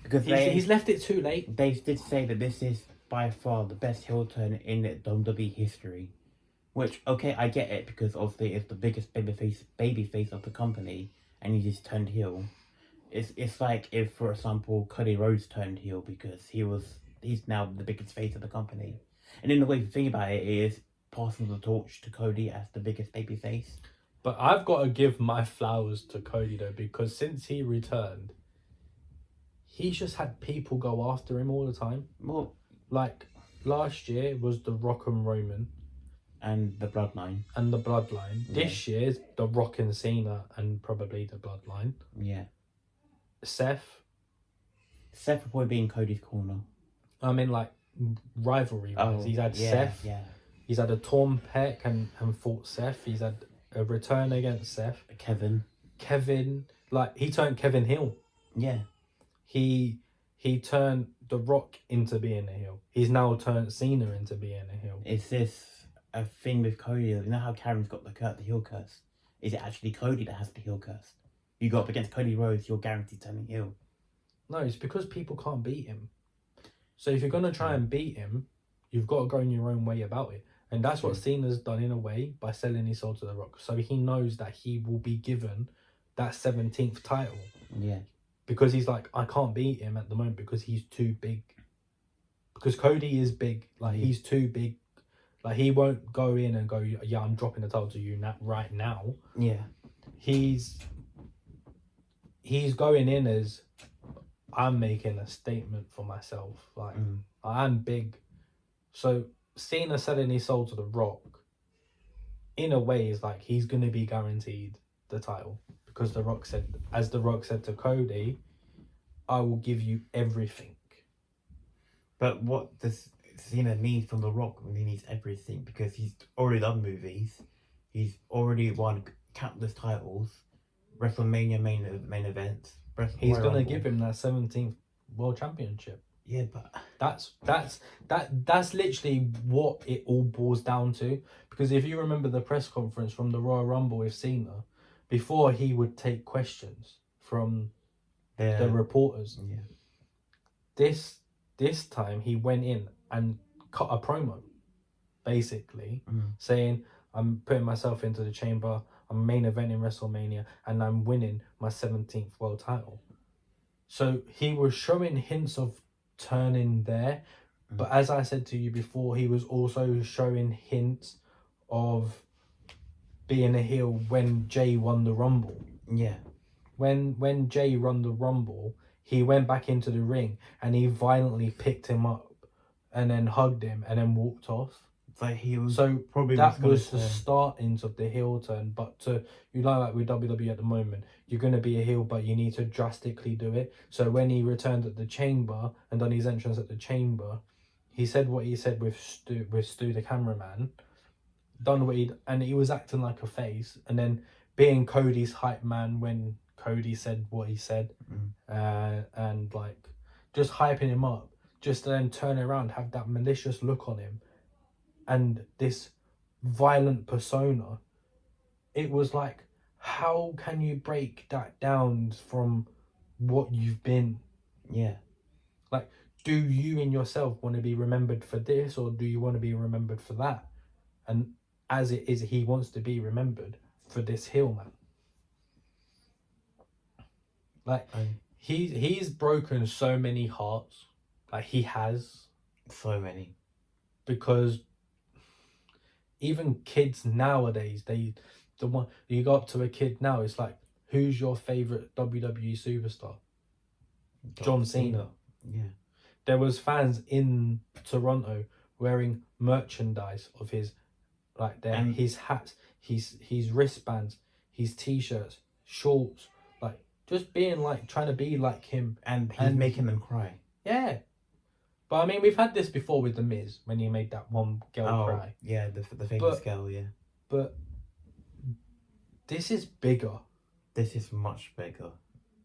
Because he's left it too late. They did say that this is by far the best heel turn in WWE history. Which, okay, I get it, because obviously it's the biggest babyface of the company, and he just turned heel. It's like if, for example, Cody Rhodes turned heel because he's now the biggest face of the company. And in the way to think about it is passing the torch to Cody as the biggest babyface. But I've got to give my flowers to Cody though, because since he returned, he's just had people go after him all the time. Well, like last year was The Rock and Roman. And the Bloodline. And the Bloodline. Yeah. This year's The Rock and Cena and probably the Bloodline. Yeah. Seth will probably be in Cody's corner. I mean, like, rivalry wise. He's had Seth. Yeah. He's had a torn pec and fought Seth. He's had a return against Seth. Kevin. Like, he turned Kevin heel. Yeah. He turned The Rock into being a heel. He's now turned Cena into being a heel. Is this a thing with Cody? You know how Karen's got the heel curse? Is it actually Cody that has the heel curse? You go up against Cody Rhodes, you're guaranteed turning heel. No, it's because people can't beat him. So if you're going to try and beat him, you've got to go in your own way about it. And that's what Cena's done in a way by selling his soul to The Rock. So he knows that he will be given that 17th title. Yeah. Because he's like, I can't beat him at the moment because he's too big. Because Cody is big. Like, he's too big. Like, he won't go in and go, yeah, I'm dropping the title to you right now. Yeah. He's going in as, I'm making a statement for myself. Like, I'm big. So Cena selling his soul to The Rock, in a way, is like he's going to be guaranteed the title. Because The Rock said to Cody, I will give you everything. But what does Cena need from The Rock when he needs everything? Because he's already done movies. He's already won countless titles. WrestleMania main events. He's going to give him that 17th World Championship. Yeah, but that's literally what it all boils down to. Because if you remember the press conference from the Royal Rumble with Cena, before he would take questions from the reporters, this time he went in and cut a promo, basically saying, I'm putting myself into the chamber, I'm main eventing WrestleMania, and I'm winning my 17th world title. So he was showing hints of turning there, but as I said to you before, he was also showing hints of being a heel when Jay won the Rumble. Yeah. When Jay won the Rumble, he went back into the ring and he violently picked him up and then hugged him and then walked off. Probably that was the startings of the heel turn. But like with WWE at the moment, you're going to be a heel, but you need to drastically do it. So when he returned at the Chamber and done his entrance at the Chamber, he said what he said with Stu the cameraman, and he was acting like a face, and then being Cody's hype man when Cody said what he said, and like just hyping him up, just to then turn around, have that malicious look on him, and this violent persona. It was like, how can you break that down from what you've been? Yeah. Like, do you in yourself want to be remembered for this, or do you want to be remembered for that? And as it is, he wants to be remembered for this heel man. Like, he's broken so many hearts. Like, he has. So many. Because even kids nowadays, you go up to a kid now, it's like, who's your favourite WWE superstar? John Cena. Yeah. There was fans in Toronto wearing merchandise of his, like his hats, his wristbands, his t-shirts, shorts, like just being like, trying to be like him. And he's making them cry. Yeah. But I mean, we've had this before with The Miz when he made that one girl cry. Yeah, the famous girl, yeah. But this is bigger. This is much bigger.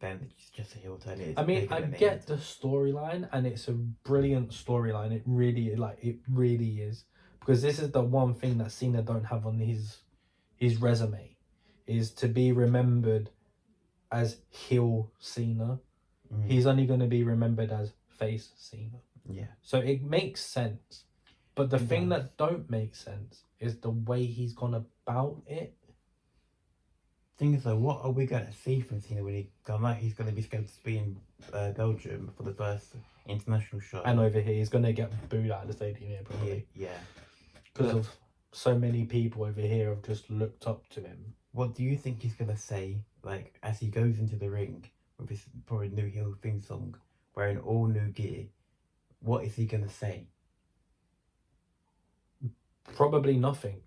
then it's just a heel turn. It's I mean, big I at the get end. the storyline, and it's a brilliant storyline. It really is, because this is the one thing that Cena don't have on his resume, is to be remembered as heel Cena. He's only going to be remembered as face Cena. Yeah. So it makes sense. But the It thing does. that don't make sense is the way he's gone about it. Thing is, though, what are we going to see from Cena when he come out? He's going to be scheduled to be in Belgium for the first international show. And over here, he's going to get booed out of the stadium here, probably. Yeah. Because of so many people over here have just looked up to him. What do you think he's going to say, like, as he goes into the ring with his probably new heel theme song, wearing all new gear? What is he going to say? Probably nothing.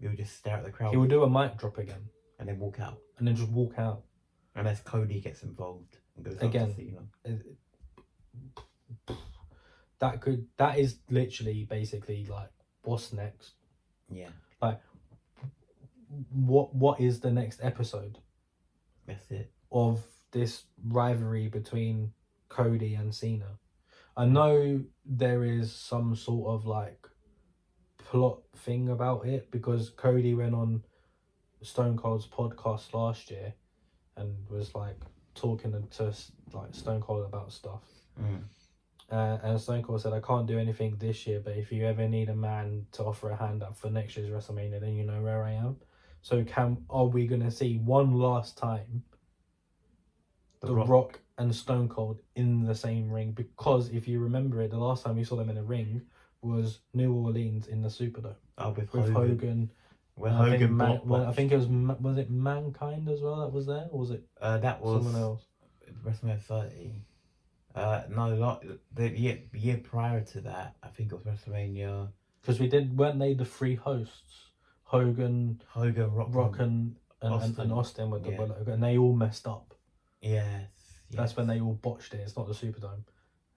He'll just stare at the crowd. He will do a mic drop again. And then walk out. And then just walk out. Unless Cody gets involved and goes Again. after Cena. That is literally basically like, what's next? Yeah. Like, what is the next episode? That's it. Of this rivalry between Cody and Cena. I know there is some sort of like plot thing about it, because Cody went on Stone Cold's podcast last year and was like talking to like Stone Cold about stuff. And Stone Cold said, I can't do anything this year, but if you ever need a man to offer a hand up for next year's WrestleMania, then you know where I am. So are we going to see one last time The Rock and Stone Cold in the same ring? Because if you remember it, the last time we saw them in a ring was New Orleans in the Superdome. With Hogan. When Hogan I think it was it Mankind as well that was there? Or was it that was someone else? WrestleMania 30. No, the year prior to that, I think it was WrestleMania. Because weren't they the three hosts? Hogan, Rock and Austin with the bullet, and they all messed up. Yes. That's when they all botched it. It's not the Superdome.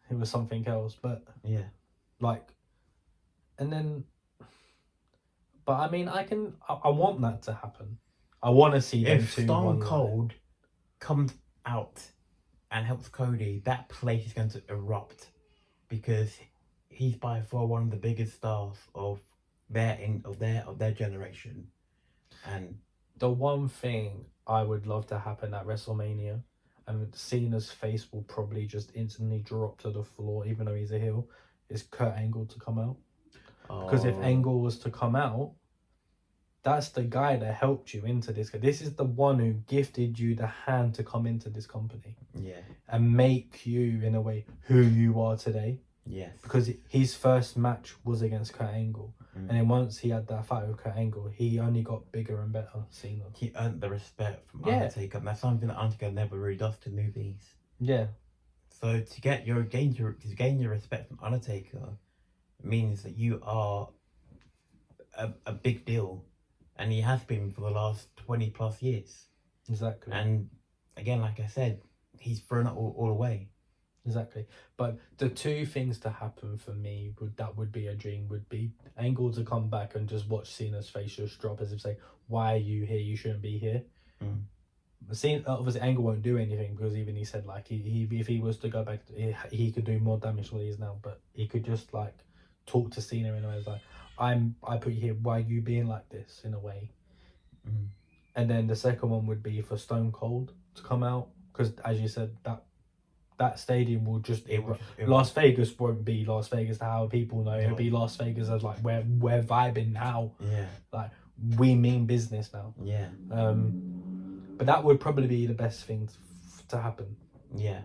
It was something else, but yeah. Like, and then, but I mean, I want that to happen. I want to see them if two. Stone Cold comes out and helps Cody, that place is going to erupt, because he's by far one of the biggest stars of their generation. And the one thing I would love to happen at WrestleMania, and Cena's face will probably just instantly drop to the floor, even though he's a heel, is Kurt Angle to come out. Because if Angle was to come out, that's the guy that helped you into this. This is the one who gifted you the hand to come into this company. Yeah. And make you, in a way, who you are today. Yes. Because his first match was against Kurt Angle. And then once he had that fight with Kurt Angle, he only got bigger and better. Cena. He earned the respect from Undertaker. And that's something that Undertaker never really does to newbies. Yeah. So to gain your respect from Undertaker means that you are a big deal, and he has been for the last 20 plus years. Exactly. And again, like I said, he's thrown it all away. Exactly. But the two things to happen for me would be a dream, would be Angle to come back and just watch Cena's face just drop, as if say, why are you here? You shouldn't be here. Obviously Angle won't do anything, because even he said like he if he was to go back, he could do more damage than what he is now, but he could just like talk to Cena in a way like, I put you here, why are you being like this, in a way. And then the second one would be for Stone Cold to come out, because as you said, that stadium will just Las Vegas won't be Las Vegas how people know. It'll be Las Vegas as like we're vibing now. Yeah. Like we mean business now. Yeah. But that would probably be the best thing to happen. Yeah.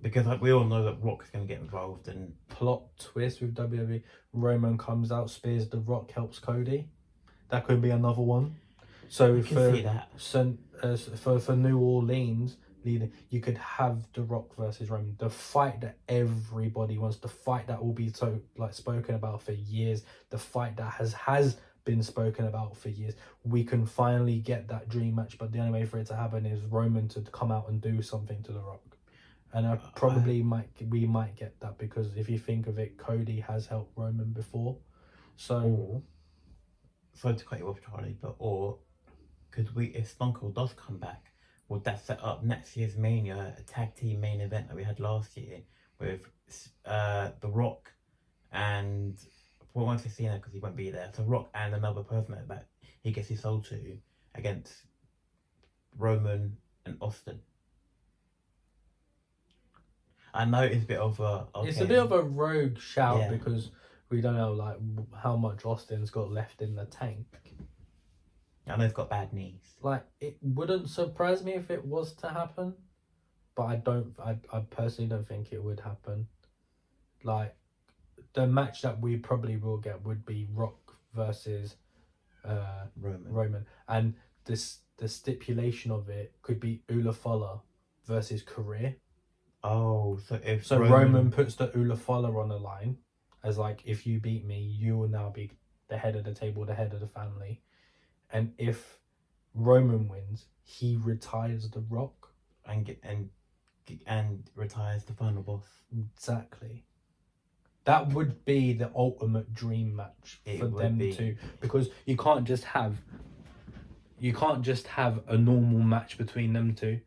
Because like, we all know that Rock's going to get involved, and plot twist with WWE, Roman comes out, spears the Rock, helps Cody. That could be another one. So I can see that. For New Orleans, you could have The Rock versus Roman, the fight that everybody wants, the fight that will be so like spoken about for years, the fight that has been spoken about for years. We can finally get that dream match, but the only way for it to happen is Roman to come out and do something to The Rock. And we might get that, because if you think of it, Cody has helped Roman before. So sorry to cut you off, Charlie, but if Stone Cold does come back, Well, that set up next year's Mania, a tag team main event that we had last year with The Rock and, well, I won't say Cena because he won't be there. So Rock and another person that he gets his soul to against Roman and Austin. I know it's a bit of a It's a bit of a rogue shout Yeah. because we don't know like how much Austin's got left in the tank. I know he's got bad knees. Like, it wouldn't surprise me if it was to happen, but I personally don't think it would happen. Like, the match that we probably will get would be Rock versus Roman. And the stipulation of it could be Ulafala versus Career. Oh, so if Roman puts the Ulafala on the line as like, if you beat me, you will now be the head of the table, the head of the family. And if Roman wins, he retires the Rock and retires the final boss. Exactly. That would be the ultimate dream match for them two, because you can't just have a normal match between them two.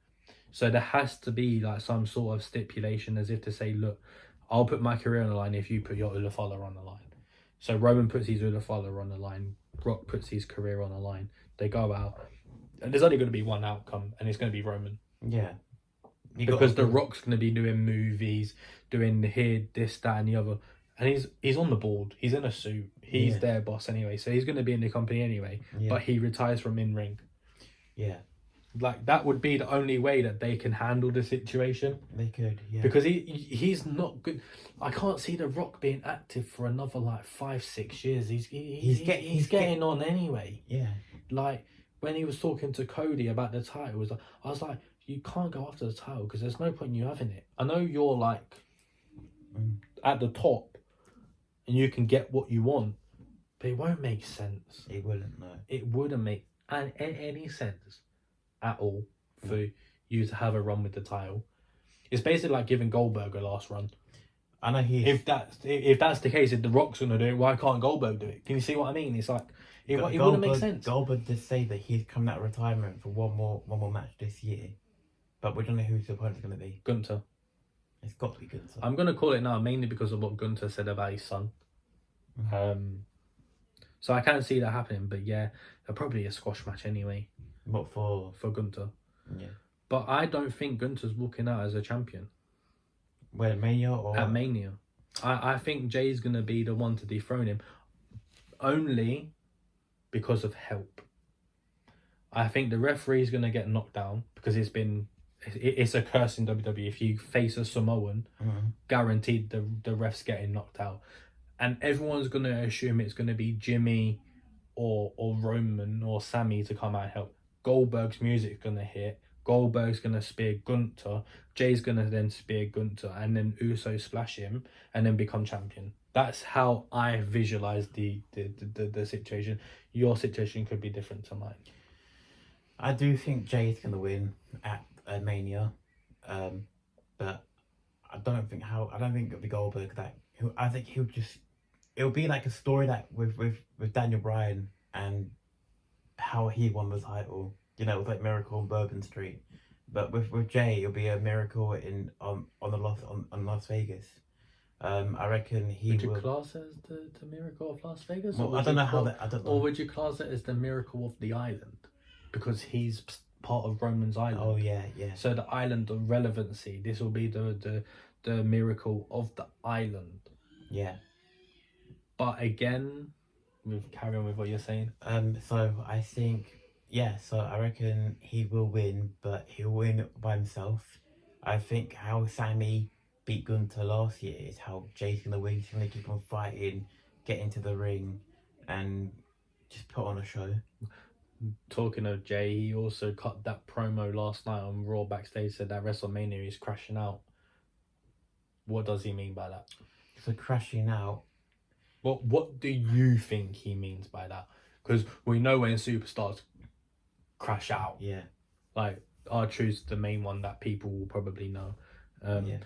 So there has to be like some sort of stipulation, as if to say, look, I'll put my career on the line if you put your Ulafala on the line. So Roman puts his Ulafala on the line, Rock puts his career on the line. They go out, and there's only going to be one outcome, and it's going to be Roman. Yeah. Because the Rock's going to be doing movies, doing here, this, that, and the other. And he's on the board. He's in a suit. He's their boss anyway. So he's going to be in the company anyway. Yeah. But he retires from in-ring. Yeah. Like, that would be the only way that they can handle the situation. They could, yeah. Because he's not good. I can't see The Rock being active for another, like, 5-6 years. He's getting on anyway. Yeah. Like, when he was talking to Cody about the title, I was like, you can't go after the title because there's no point in you having it. I know you're, like, at the top and you can get what you want, but it won't make sense. It wouldn't, no. It wouldn't make any sense at all for you to have a run with the title. It's basically like giving Goldberg a last run. I know if that's the case, if The Rock's gonna do it, why can't Goldberg do it? Can you see what I mean? It's like it wouldn't make sense. Goldberg did say that he's coming out of retirement for one more match this year, but we don't know who the opponent's gonna be. Gunther. It's got to be Gunther. I'm gonna call it now mainly because of what Gunther said about his son. So I can't see that happening, but yeah, probably a squash match anyway. What for Gunther? Yeah. But I don't think Gunther's walking out as a champion. Where, Mania or? At Mania. I think Jay's going to be the one to dethrone him. Only because of help. I think the referee's going to get knocked down because it's a curse in WWE. If you face a Samoan, guaranteed the ref's getting knocked out. And everyone's going to assume it's going to be Jimmy or Roman or Sammy to come out and help. Goldberg's music's going to hit. Goldberg's going to spear Gunther. Jay's going to then spear Gunther. And then Uso splash him and then become champion. That's how I visualize the situation. Your situation could be different to mine. I do think Jay's going to win at Mania. But I don't think it'll be Goldberg I think it'll be like a story that with Daniel Bryan and how he won the title. You know, it was like Miracle on Bourbon Street. But with Jay, it'll be a miracle on Las Vegas. I reckon Would you class it as the miracle of Las Vegas? Well, I don't know. Or would you class it as the miracle of the island? Because he's part of Roman's island. Oh yeah. So the island of relevancy. This will be the miracle of the island. Yeah. But again, carry on with what you're saying. So I think, so I reckon he will win, but he'll win by himself. I think how Sammy beat Gunther last year is how Jay's gonna win. He's gonna keep on fighting, get into the ring, and just put on a show. Talking of Jay, he also cut that promo last night on Raw backstage, said that WrestleMania is crashing out. What does he mean by that? So crashing out. What do you think he means by that? Because we know when superstars crash out. Yeah. Like, R-Truth's the main one that people will probably know.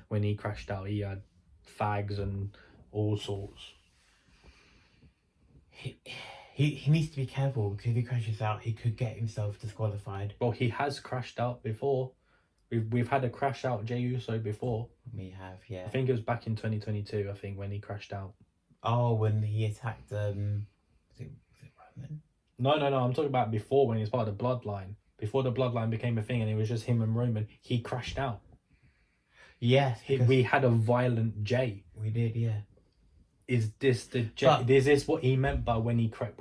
When he crashed out, he had fags and all sorts. he needs to be careful because if he crashes out, he could get himself disqualified. Well, he has crashed out before. We've had a crash out Jey Uso before. We have, yeah. I think it was back in 2022. I think when he crashed out. Oh, when he attacked was it Roman? No. I'm talking about before when he was part of the Bloodline. Before the Bloodline became a thing and it was just him and Roman, he crashed out. Yes, We had a violent Jey. we did, yeah. Is this the Jey? Is this what he meant by when he crashed?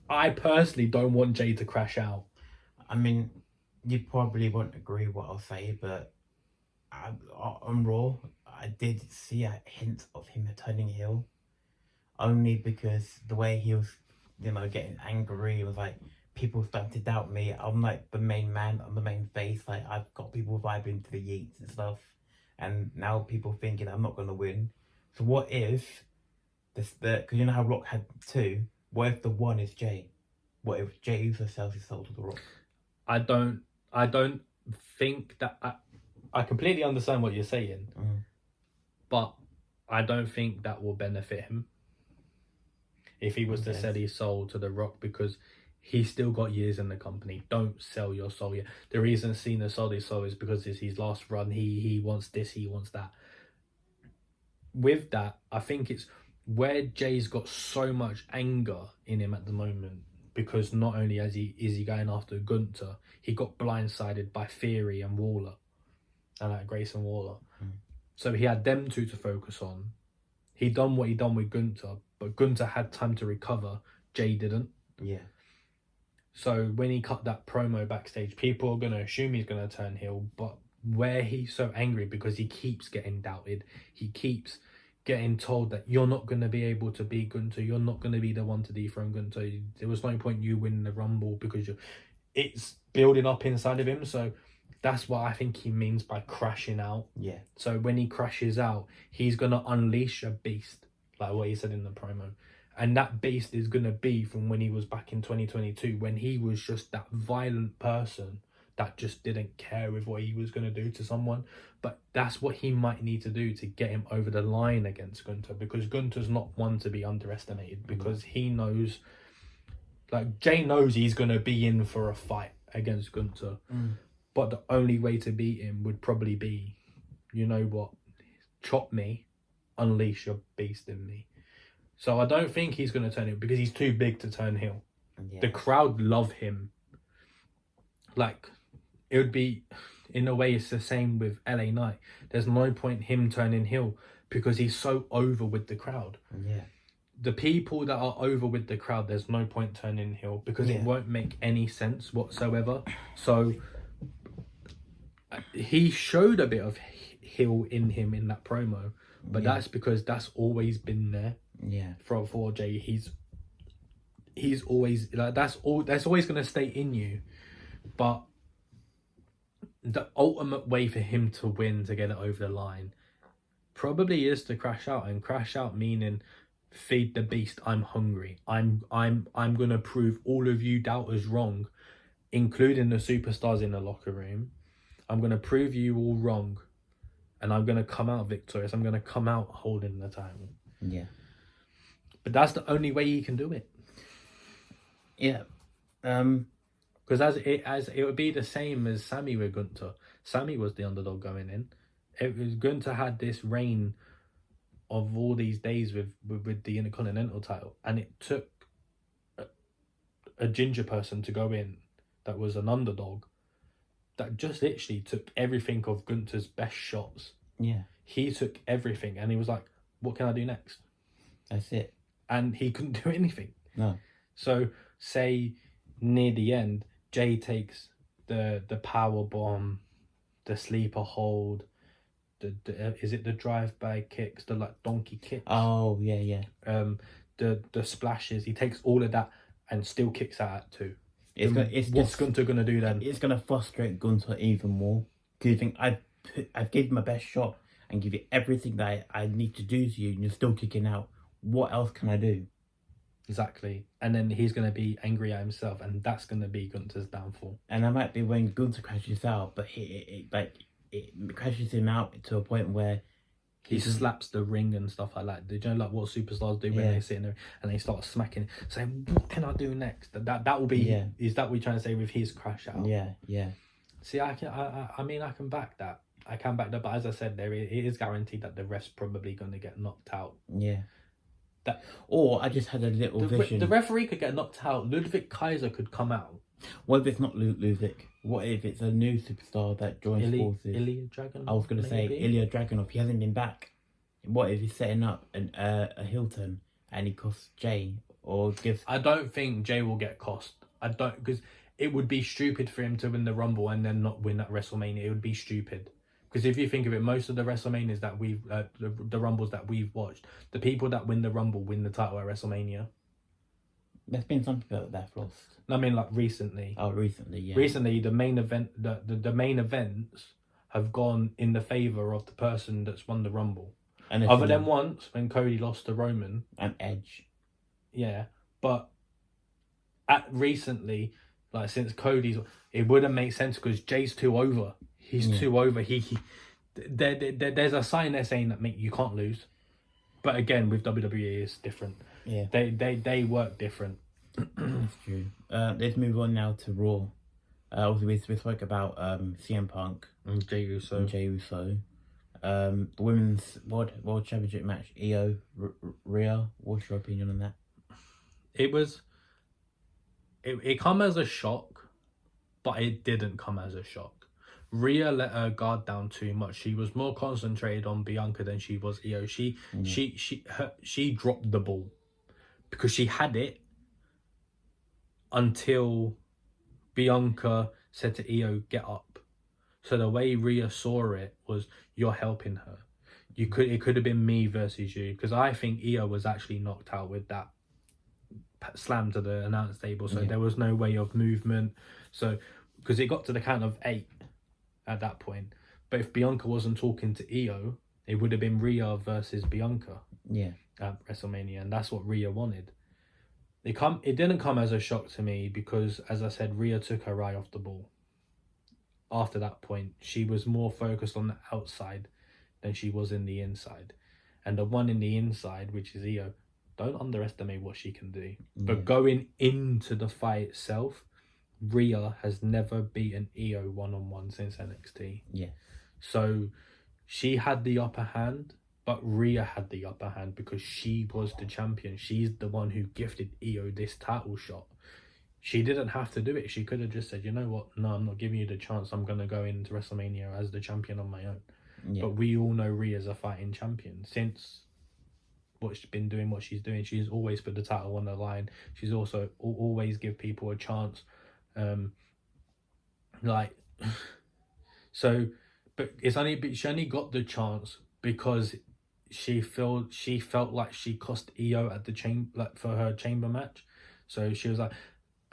I personally don't want Jey to crash out. I mean, you probably won't agree what I'll say, but on Raw, I did see a hint of him turning heel. Only because the way he was, getting angry, it was like, people started to doubt me. I'm like the main man, I'm the main face. Like, I've got people vibing to the yeets and stuff. And now people thinking I'm not going to win. So what if, because you know how Rock had two, what if the one is Jey? What if Jey Uso sells his soul to the Rock? I don't think that I completely understand what you're saying, but I don't think that will benefit him if he was to sell his soul to The Rock, because he's still got years in the company. Don't sell your soul yet. The reason Cena sold his soul is because it's his last run. He wants this, he wants that. With that, I think it's where Jay's got so much anger in him at the moment, because not only is he going after Gunther, he got blindsided by Theory and Waller, and Grayson Waller. So he had them two to focus on. He done what he done with Gunther, but Gunther had time to recover. Jay didn't. Yeah. So when he cut that promo backstage, people are going to assume he's going to turn heel, but where he's so angry because he keeps getting doubted, he keeps getting told that you're not going to be able to beat Gunther, you're not going to be the one to dethrone Gunther, there was no point you winning the Rumble because it's building up inside of him. So that's what I think he means by crashing out. Yeah. So when he crashes out, he's going to unleash a beast, like what he said in the promo. And that beast is going to be from when he was back in 2022, when he was just that violent person that just didn't care with what he was going to do to someone. But that's what he might need to do to get him over the line against Gunther, because Gunther's not one to be underestimated, because he knows, like, Jay knows he's going to be in for a fight against Gunther. But the only way to beat him would probably be, you know what, chop me, unleash your beast in me. So I don't think he's going to turn heel because he's too big to turn heel. Yeah. The crowd love him. Like, it would be, in a way, it's the same with LA Knight. There's no point him turning heel because he's so over with the crowd. Yeah. The people that are over with the crowd, there's no point turning heel because it won't make any sense whatsoever. So he showed a bit of heel in him in that promo, but that's because that's always been there. Yeah. For Jay, he's always like that's always going to stay in you, but the ultimate way for him to win, to get it over the line, probably is to crash out, and crash out meaning feed the beast. I'm hungry. I'm going to prove all of you doubters wrong, including the superstars in the locker room. I'm going to prove you all wrong, and I'm going to come out victorious. I'm going to come out holding the title. Yeah. But that's the only way he can do it. Yeah. Because as it would be the same as Sammy with Gunther. Sammy was the underdog going in. It was Gunther had this reign of all these days with the Intercontinental title, and it took a ginger person to go in that was an underdog that just literally took everything of Gunther's best shots. Yeah. He took everything and he was like, what can I do next? That's it. And he couldn't do anything. No. So say near the end, Jay takes the power bomb, the sleeper hold, the is it the drive-by kicks, the like donkey kicks? Oh yeah. The splashes. He takes all of that and still kicks out at two. What's Gunther gonna do then? It's gonna frustrate Gunther even more. Because you think I've given my best shot and give you everything that I need to do to you, and you're still kicking out. What else can I do? Exactly. And then he's going to be angry at himself, and that's going to be Gunther's downfall. And that might be when Gunther crashes out, but it crashes him out to a point where He slaps the ring and stuff like that. Do you know like what superstars do when Yeah. they sit in there and they start smacking, saying, "What can I do next?" That will be. Yeah. Is that what you're trying to say with his crash out? Yeah, yeah. See, I mean, I can back that. I can back that, but as I said, it is guaranteed that the ref's probably going to get knocked out. Yeah. That, or I just had a little vision. The referee could get knocked out. Ludwig Kaiser could come out. What if it's not Ludwig? What if it's a new superstar that joins forces? Ilya Dragunov. I was going to say Ilya Dragunov. He hasn't been back. What if he's setting up a Hilton and he costs Jay or gives? I don't think Jay will get cost. I don't, because it would be stupid for him to win the Rumble and then not win at WrestleMania. It would be stupid. Because if you think of it, most of the WrestleManias that we've, the Rumbles that we've watched, the people that win the Rumble win the title at WrestleMania. There's been some people that have lost. I mean, like recently. Oh, recently, yeah. Recently, the main event, the main events have gone in the favor of the person that's won the Rumble. And other than once when Cody lost to Roman and Edge. Yeah, but recently, like since Cody's, it wouldn't make sense because Jay's too over. He's too over. There's a sign there saying that you can't lose, but again with WWE it's different. Yeah, they work different. That's true. Let's move on now to Raw. Also we spoke about CM Punk and Jey Uso. The women's world championship match, Io Rhea. What's your opinion on that? It come as a shock, but it didn't come as a shock. Rhea let her guard down too much. She was more concentrated on Bianca than she was Io. She dropped the ball because she had it until Bianca said to Io, "Get up." So the way Rhea saw it was, you're helping her. It could have been me versus you, because I think Io was actually knocked out with that slam to the announce table. So there was no way of movement. So because it got to the count of 8 at that point. But if Bianca wasn't talking to Io, it would have been Rhea versus Bianca. Yeah. At WrestleMania, and that's what Rhea wanted. It didn't come as a shock to me because, as I said, Rhea took her eye off the ball. After that point, she was more focused on the outside than she was in the inside. And the one in the inside, which is Io, don't underestimate what she can do. Yeah. But going into the fight itself, Rhea has never beaten Io one-on-one since NXT. Yeah. So she had the upper hand, but Rhea had the upper hand because she was the champion. She's the one who gifted Io this title shot. She didn't have to do it. She could have just said, you know what? No, I'm not giving you the chance. I'm going to go into WrestleMania as the champion on my own. Yeah. But we all know Rhea's a fighting champion. Since she's been doing what she's doing, she's always put the title on the line. She's also always give people a chance. So, but she only got the chance because she felt like she cost Io at the for her chamber match. So she was like,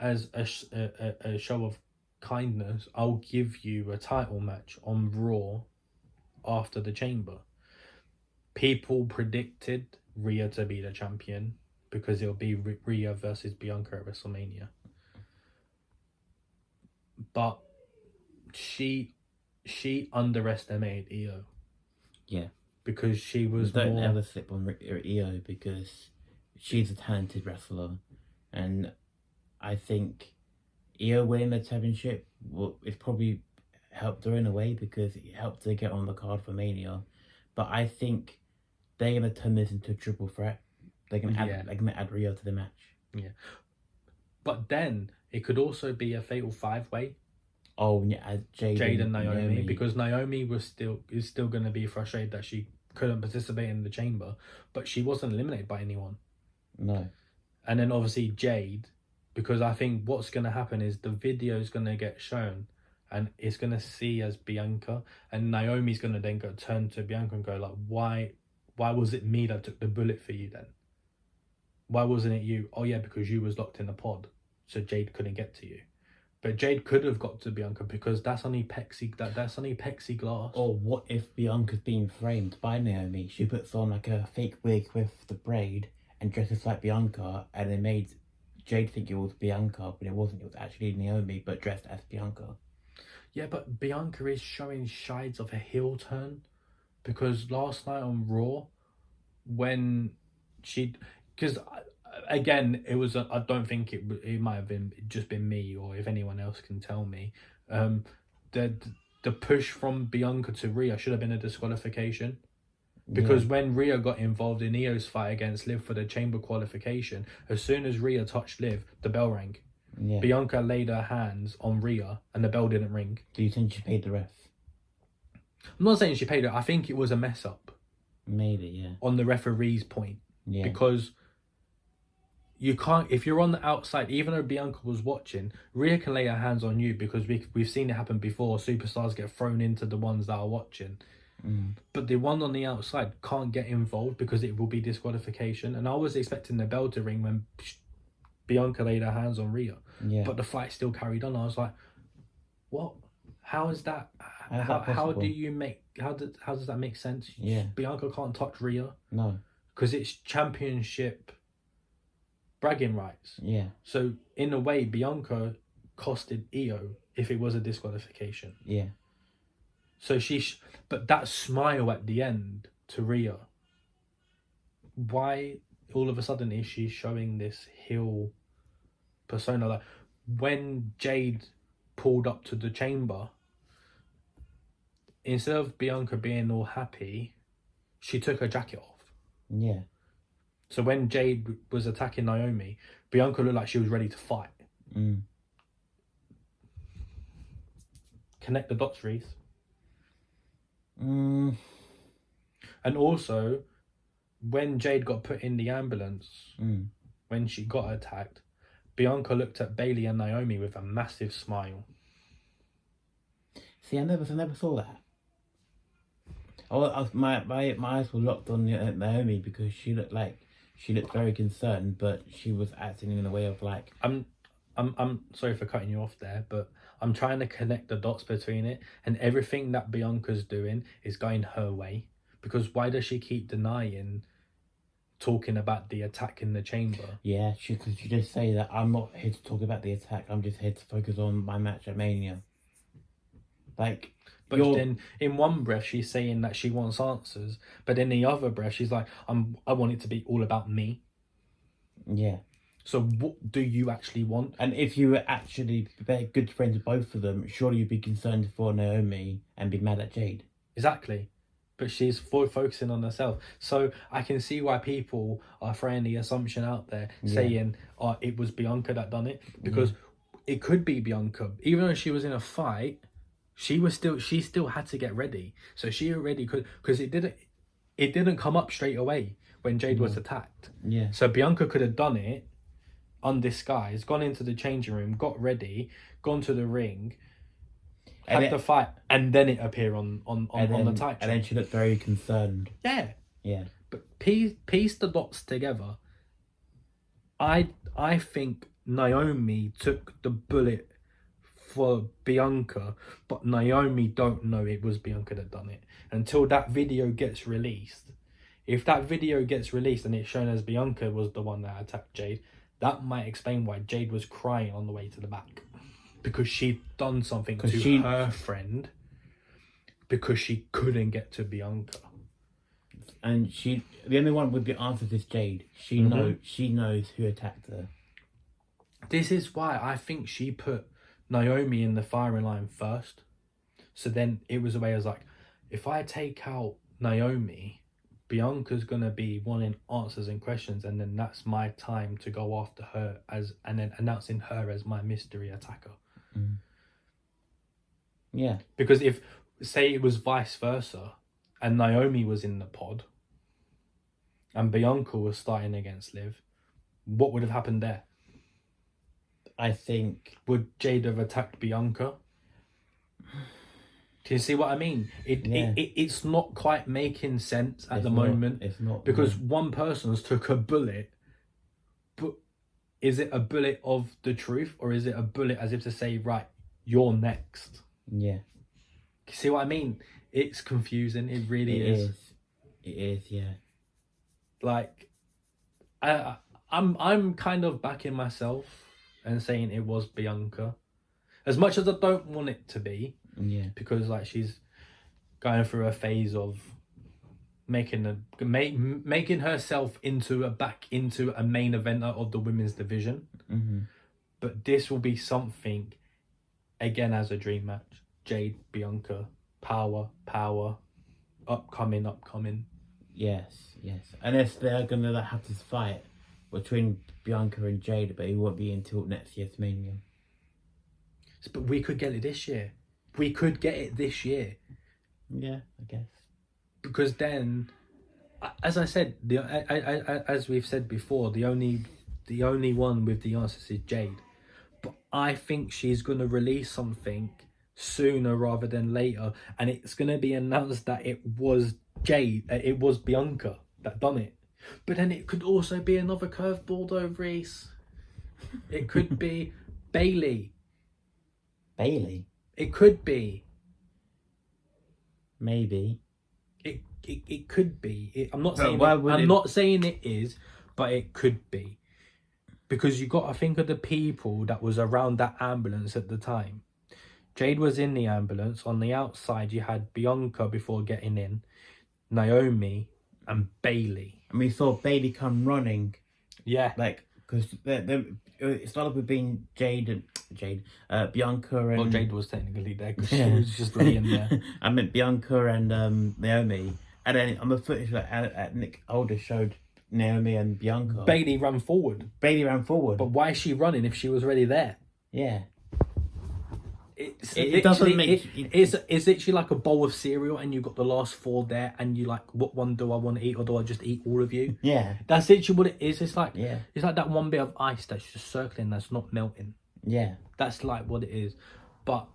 as a show of kindness, I'll give you a title match on Raw after the chamber. People predicted Rhea to be the champion because it'll be Rhea versus Bianca at WrestleMania. But she underestimated Io. Yeah. Because she was Don't ever slip on Io because she's a talented wrestler. And I think Io winning the championship it's probably helped her in a way because it helped her get on the card for Mania. But I think they're going to turn this into a triple threat. They're going to add Rhea to the match. Yeah. But then it could also be a fatal 5-way. Oh, yeah, Jade and Naomi. Because Naomi is still going to be frustrated that she couldn't participate in the chamber. But she wasn't eliminated by anyone. No. And then obviously Jade, because I think what's going to happen is the video is going to get shown and it's going to see as Bianca, and Naomi's going to then turn to Bianca and go like, why was it me that took the bullet for you then? Why wasn't it you? Oh yeah, because you was locked in a pod, so Jade couldn't get to you. But Jade could have got to Bianca because that's only plexiglass. Or what if Bianca's being framed by Naomi? She puts on like a fake wig with the braid and dresses like Bianca, and it made Jade think it was Bianca, but it wasn't. It was actually Naomi, but dressed as Bianca. Yeah, but Bianca is showing shades of a heel turn. because last night on Raw, when because again, it was I don't think it might have been just been me, or if anyone else can tell me, the the push from Bianca to Rhea should have been a disqualification. Because when Rhea got involved in Io's fight against Liv for the chamber qualification, as soon as Rhea touched Liv, the bell rang. Yeah. Bianca laid her hands on Rhea and the bell didn't ring. Do you think she paid the ref? I'm not saying she paid it. I think it was a mess up. Maybe, yeah. On the referee's point. Yeah. Because you can't, if you're on the outside, even though Bianca was watching, Rhea can lay her hands on you because we've seen it happen before. Superstars get thrown into the ones that are watching. But the one on the outside can't get involved because it will be disqualification. And I was expecting the bell to ring when Bianca laid her hands on Rhea. Yeah. But the fight still carried on. I was like, what? How is that? How do you make? How does that make sense? Yeah. Bianca can't touch Rhea. No. Because it's championship bragging rights. Yeah. So in a way, Bianca costed Io if it was a disqualification. Yeah. So but that smile at the end to Rhea, why all of a sudden is she showing this heel persona? Like when Jade pulled up to the chamber, instead of Bianca being all happy, she took her jacket off. Yeah. So when Jade was attacking Naomi, Bianca looked like she was ready to fight. Connect the dots, Reese. And also, when Jade got put in the ambulance, when she got attacked, Bianca looked at Bailey and Naomi with a massive smile. See, I never saw that. My eyes were locked on Naomi because she looked very concerned, but she was acting in a way of like. I'm sorry for cutting you off there, but I'm trying to connect the dots between it, and everything that Bianca's doing is going her way. Because why does she keep denying talking about the attack in the chamber? Yeah, she just say that I'm not here to talk about the attack. I'm just here to focus on my match at Mania. Like, but then in one breath she's saying that she wants answers, but in the other breath she's like, I want it to be all about me. Yeah. So what do you actually want? And if you were actually very good friends with both of them, surely you'd be concerned for Naomi and be mad at Jade. Exactly. But she's focusing on herself. So I can see why people are throwing the assumption out there saying, it was Bianca that done it. Because it could be Bianca. Even though she was in a fight, she still had to get ready. So she already could, because it didn't come up straight away when Jade was attacked. Yeah. So Bianca could have done it undisguised, gone into the changing room, got ready, gone to the ring, had the fight, and then it appeared on the title. And then she looked very concerned. Yeah. Yeah. But piece the dots together. I think Naomi took the bullet for Bianca, but Naomi don't know it was Bianca that done it until that video gets released. If that video gets released and it's shown as Bianca was the one that attacked Jade, that might explain why Jade was crying on the way to the back. Because she'd done something to her friend because she couldn't get to Bianca. And the only one with the answers is Jade. She knows who attacked her. This is why I think she put Naomi in the firing line first. So then it was a way I was like, if I take out Naomi, Bianca's gonna be wanting answers and questions, and then that's my time to go after her and then announcing her as my mystery attacker. Yeah. Because if, say it was vice versa, and Naomi was in the pod, and Bianca was starting against Liv, what would have happened there? I think... Would Jade have attacked Bianca? Do you see what I mean? It's not quite making sense at the moment. It's not. Because one person's took a bullet, but is it a bullet of the truth, or is it a bullet as if to say, right, you're next? Yeah. You see what I mean? It's confusing. It really is. It is, yeah. Like, I'm kind of backing myself and saying it was Bianca. As much as I don't want it to be. Yeah. Because like she's going through a phase of making herself back into a main eventer of the women's division. Mm-hmm. But this will be something, again, as a dream match. Jade, Bianca, power, upcoming. Yes. Unless they're gonna have this fight between Bianca and Jade, but it won't be until next year's Mania. But we could get it this year. Yeah, I guess. Because then, as I said, as we've said before, the only one with the answers is Jade. But I think she's going to release something sooner rather than later, and it's going to be announced that it was Jade, it was Bianca that done it. But then it could also be another curveball though, Reese. It could be Bailey. Bailey? It could be. Maybe. It could be. I'm not But saying why it, would I'm it- not saying it is, but it could be. Because you got to think of the people that was around that ambulance at the time. Jade was in the ambulance. On the outside, you had Bianca before getting in, Naomi, and Bailey. And we saw Bailey come running, Yeah. like, because it started with being Bianca and... Well, Jade was technically there because Yeah. she was just laying there. I meant Bianca and Naomi. And then on the footage that Nick Aldis showed Naomi and Bianca. Bailey ran forward. Bailey ran forward. But why is she running if she was already there? Yeah. It doesn't make... It's literally like a bowl of cereal and you've got the last 4 there and you like, what one do I want to eat, or do I just eat all of you? Yeah. That's literally what it is. It's like Yeah. It's like that one bit of ice that's just circling, that's not melting. Yeah. That's like what it is. But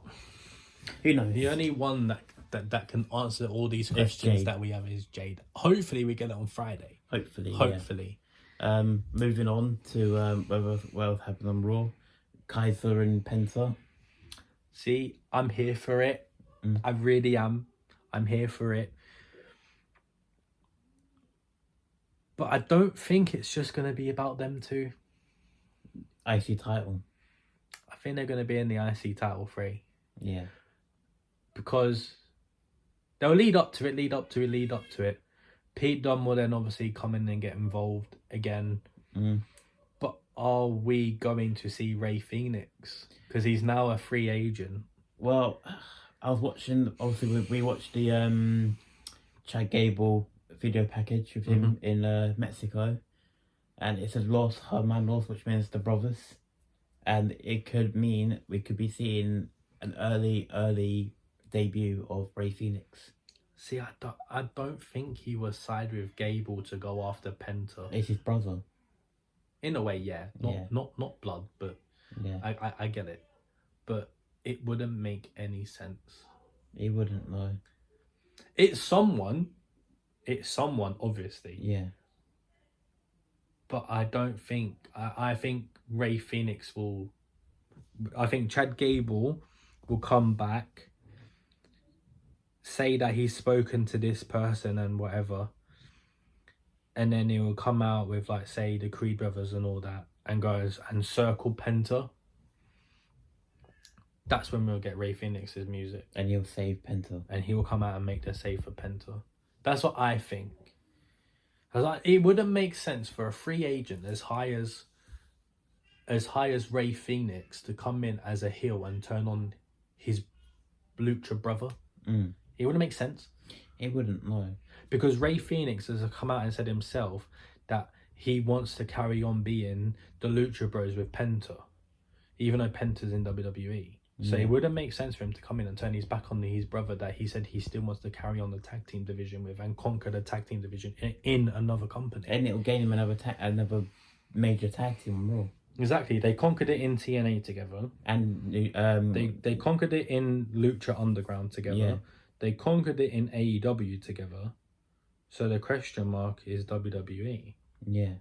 Who knows? the only one that can answer all these questions Jade. that we have is Jade. Hopefully we get it on Friday. Hopefully. Yeah. Moving on to what happened on Raw. Kaiser and Penta. See, I'm here for it. I really am. I'm here for it. But I don't think it's just going to be about them two. IC title. I think they're going to be in the IC title 3. Yeah. Because they'll lead up to it. Pete Dunne will then obviously come in and get involved again. But are we going to see Rey Fenix? Because he's now a free agent. Well, I was watching, obviously we watched the Chad Gable video package with him in Mexico. And it says Los Hermanos, which means the brothers. And it could mean we could be seeing an early debut of Rey Fenix. See, I don't think he was side with Gable to go after Penta. It's his brother. In a way, yeah. Not blood, but Yeah. I get it. But it wouldn't make any sense. He wouldn't know. It's someone, obviously. Yeah. But I don't think... I think Rey Fenix will... I think Chad Gable will come back, say that he's spoken to this person and whatever, and then he will come out with, like, say, the Creed brothers and all that, and goes and circle Penta. That's when we'll get Rey Fenix's music. And he'll save Penta. And he will come out and make the save for Penta. That's what I think. It wouldn't make sense for a free agent as high as Rey Fenix to come in as a heel and turn on his Lucha brother. It wouldn't make sense. It wouldn't, no. Because Rey Fenix has come out and said himself that he wants to carry on being the Lucha Bros with Penta, even though Penta's in WWE. So it wouldn't make sense for him to come in and turn his back on his brother that he said he still wants to carry on the tag team division with and conquer the tag team division in another company. And it'll gain him another major tag team on Raw. Exactly. They conquered it in TNA together. And They conquered it in Lucha Underground together. Yeah. They conquered it in AEW together. So the question mark is WWE. Yeah.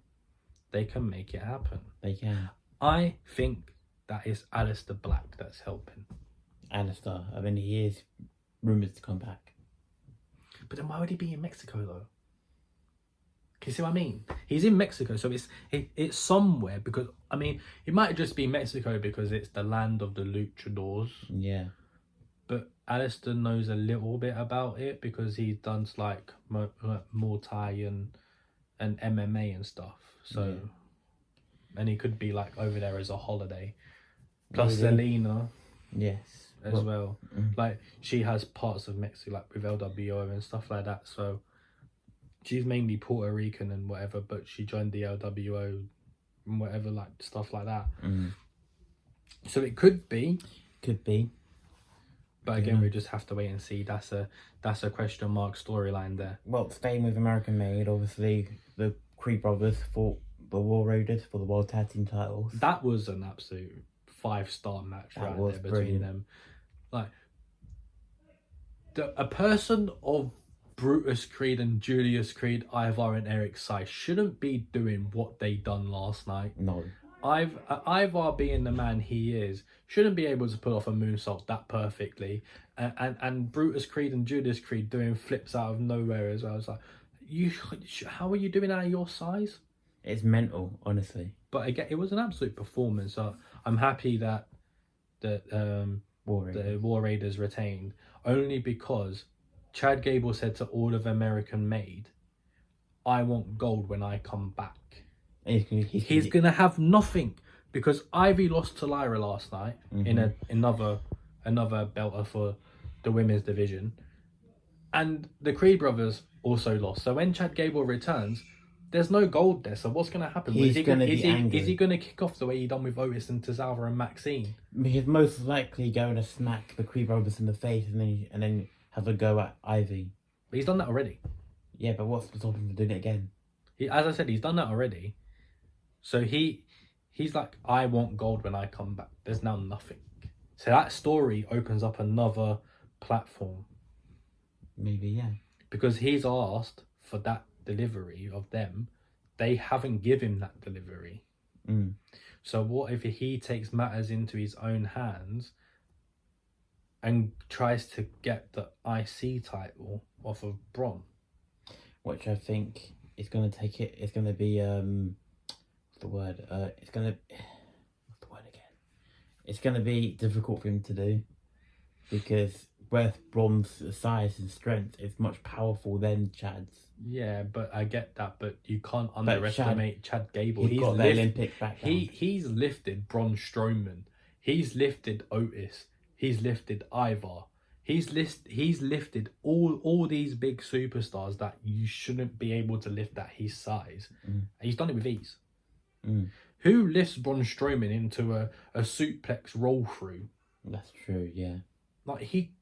They can make it happen. They can. I think that is Aleister Black that's helping. Alistair. I mean, he is rumoured to come back. But then why would he be in Mexico though? Can you see what I mean? He's in Mexico, so it's somewhere, because I mean it might just be Mexico because it's the land of the luchadors. Yeah. But Alistair knows a little bit about it because he's done like Muay Thai and MMA and stuff. So, Yeah. and he could be like over there as a holiday. Well, Plus Selena yes. as well. Mm. Like she has parts of Mexico, like with LWO and stuff like that. So she's mainly Puerto Rican and whatever, but she joined the LWO and whatever, like stuff like that. Mm. So it could be. Could be. But again, we just have to wait and see. That's a question mark storyline there. Well, staying with American Made, obviously the Creed brothers fought the War Raiders for the World Tag Team titles. That was an absolute 5-star match right there between them. Like a person of Brutus Creed and Julius Creed, Ivar and Eric Sai shouldn't be doing what they done last night. No. Ivar, being the man he is, shouldn't be able to pull off a moonsault that perfectly, and Brutus Creed and Judas Creed doing flips out of nowhere as well. I was like, how are you doing that at your size? It's mental, honestly. But again, it was an absolute performance. So I'm happy that the War Raiders retained, only because Chad Gable said to all of American Made, "I want gold when I come back." He's gonna have nothing because Ivy lost to Lyra last night in another belter for the women's division, and the Creed brothers also lost. So when Chad Gable returns, there's no gold there. So what's gonna happen? Is he gonna kick off the way he done with Otis and Tozawa and Maxine? He's most likely going to smack the Creed brothers in the face and then have a go at Ivy. But he's done that already. Yeah, but what's to stop him from doing it again? As I said, he's done that already. So he's like, I want gold when I come back. There's now nothing. So that story opens up another platform. Maybe, yeah. Because he's asked for that delivery of them. They haven't given him that delivery. Mm. So what if he takes matters into his own hands and tries to get the IC title off of Braun? Which I think is going to take it. It's going to be what's the word again? It's going to be difficult for him to do because whereas Braun's size and strength is much powerful than Chad's. Yeah, but I get that, but you can't underestimate Chad Gable. He's got the Olympic background. He's lifted Braun Strowman. He's lifted Otis. He's lifted Ivar. He's lifted all these big superstars that you shouldn't be able to lift at his size. And he's done it with ease. Who lifts Braun Strowman into a suplex roll through? That's true, yeah. Like, he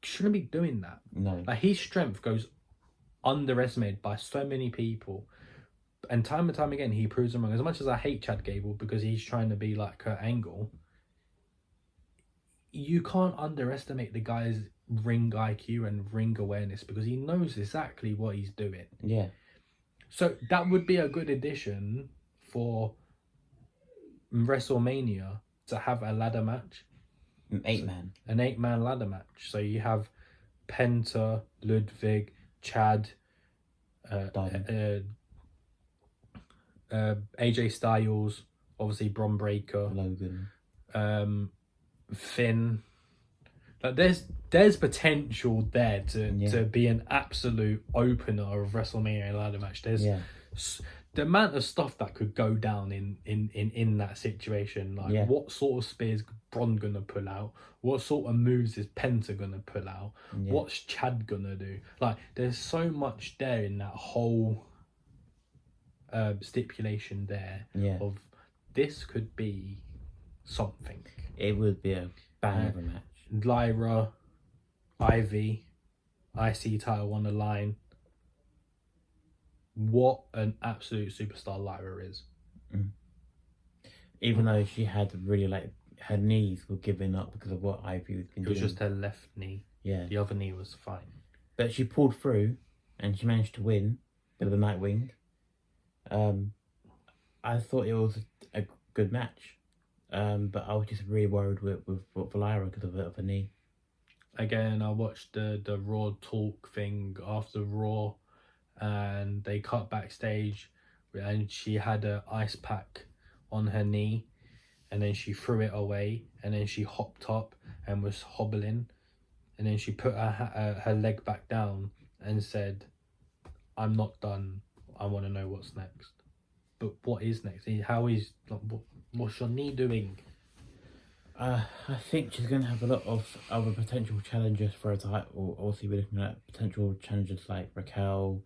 shouldn't be doing that. No. Like, his strength goes underestimated by so many people. And time again, he proves them wrong. As much as I hate Chad Gable because he's trying to be like Kurt Angle, you can't underestimate the guy's ring IQ and ring awareness because he knows exactly what he's doing. Yeah. So that would be a good addition for WrestleMania to have a ladder match. An 8-man. An 8-man ladder match. So you have Penta, Ludwig, Chad, AJ Styles, obviously Bron Breakker, Logan, Finn. Like there's potential there to be an absolute opener of WrestleMania ladder match. There's the amount of stuff that could go down in that situation. Like what sort of spears Bron gonna pull out? What sort of moves is Penta gonna pull out? What's Chad gonna do? Like there's so much there in that whole stipulation there of this could be something. It would be a bang of a match. Lyra, Ivy, IC title on the line. What an absolute superstar Lyra is. Even though she had really her knees were giving up because of what Ivy was doing. It was just her left knee. Yeah. The other knee was fine. But she pulled through and she managed to win with the Nightwing. I thought it was a good match. But I was just really worried with Lyra because of her knee. Again, I watched the Raw talk thing after Raw, and they cut backstage, and she had an ice pack on her knee, and then she threw it away, and then she hopped up and was hobbling, and then she put her leg back down and said, "I'm not done. I want to know what's next." But what is next? How is what's your knee doing? I think she's going to have a lot of other potential challenges for a title. Also, we're looking at potential challenges like Raquel,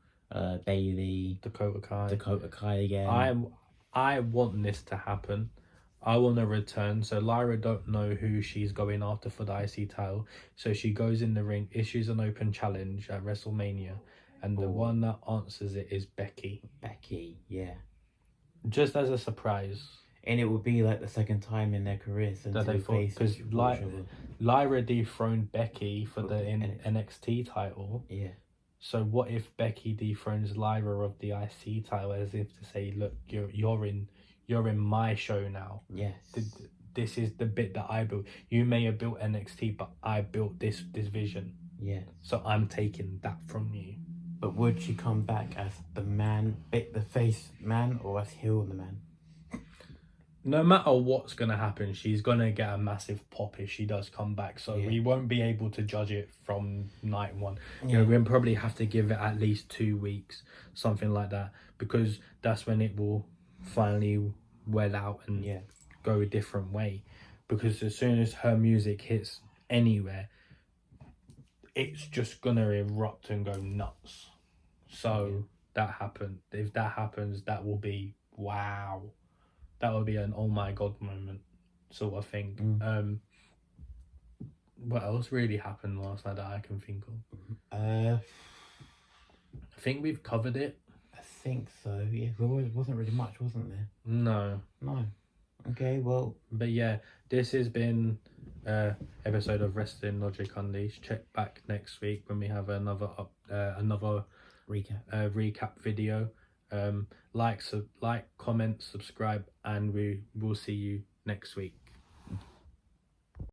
Bailey, Dakota Kai again. I want this to happen. I want to return. So Lyra don't know who she's going after for the IC title. So she goes in the ring, issues an open challenge at WrestleMania, and the one that answers it is Becky. Yeah. Just as a surprise. And it would be like the second time in their careers since they faced, because Lyra dethroned Becky for the NXT title. Yeah. So what if Becky dethrones Lyra of the IC title, as if to say, look, you're in my show now. Yes. This is the bit that I built. You may have built NXT, but I built this vision. Yes. So I'm taking that from you. But would she come back as the man, the face man, or as heel the man? No matter what's going to happen, she's going to get a massive pop if she does come back. So we won't be able to judge it from night one. You know, we'll probably have to give it at least 2 weeks, something like that, because that's when it will finally well out and go a different way. Because as soon as her music hits anywhere, it's just going to erupt and go nuts. So that happened. If that happens, that will be wow. That would be an oh my god moment sort of thing. What else really happened last night that I can think of? I think we've covered it. I think so, yeah. There wasn't really much, wasn't there? No. Okay, well. But yeah, this has been episode of Wrestling Logic Unleashed. Check back next week when we have another recap video. Like, comment, subscribe, and we will see you next week.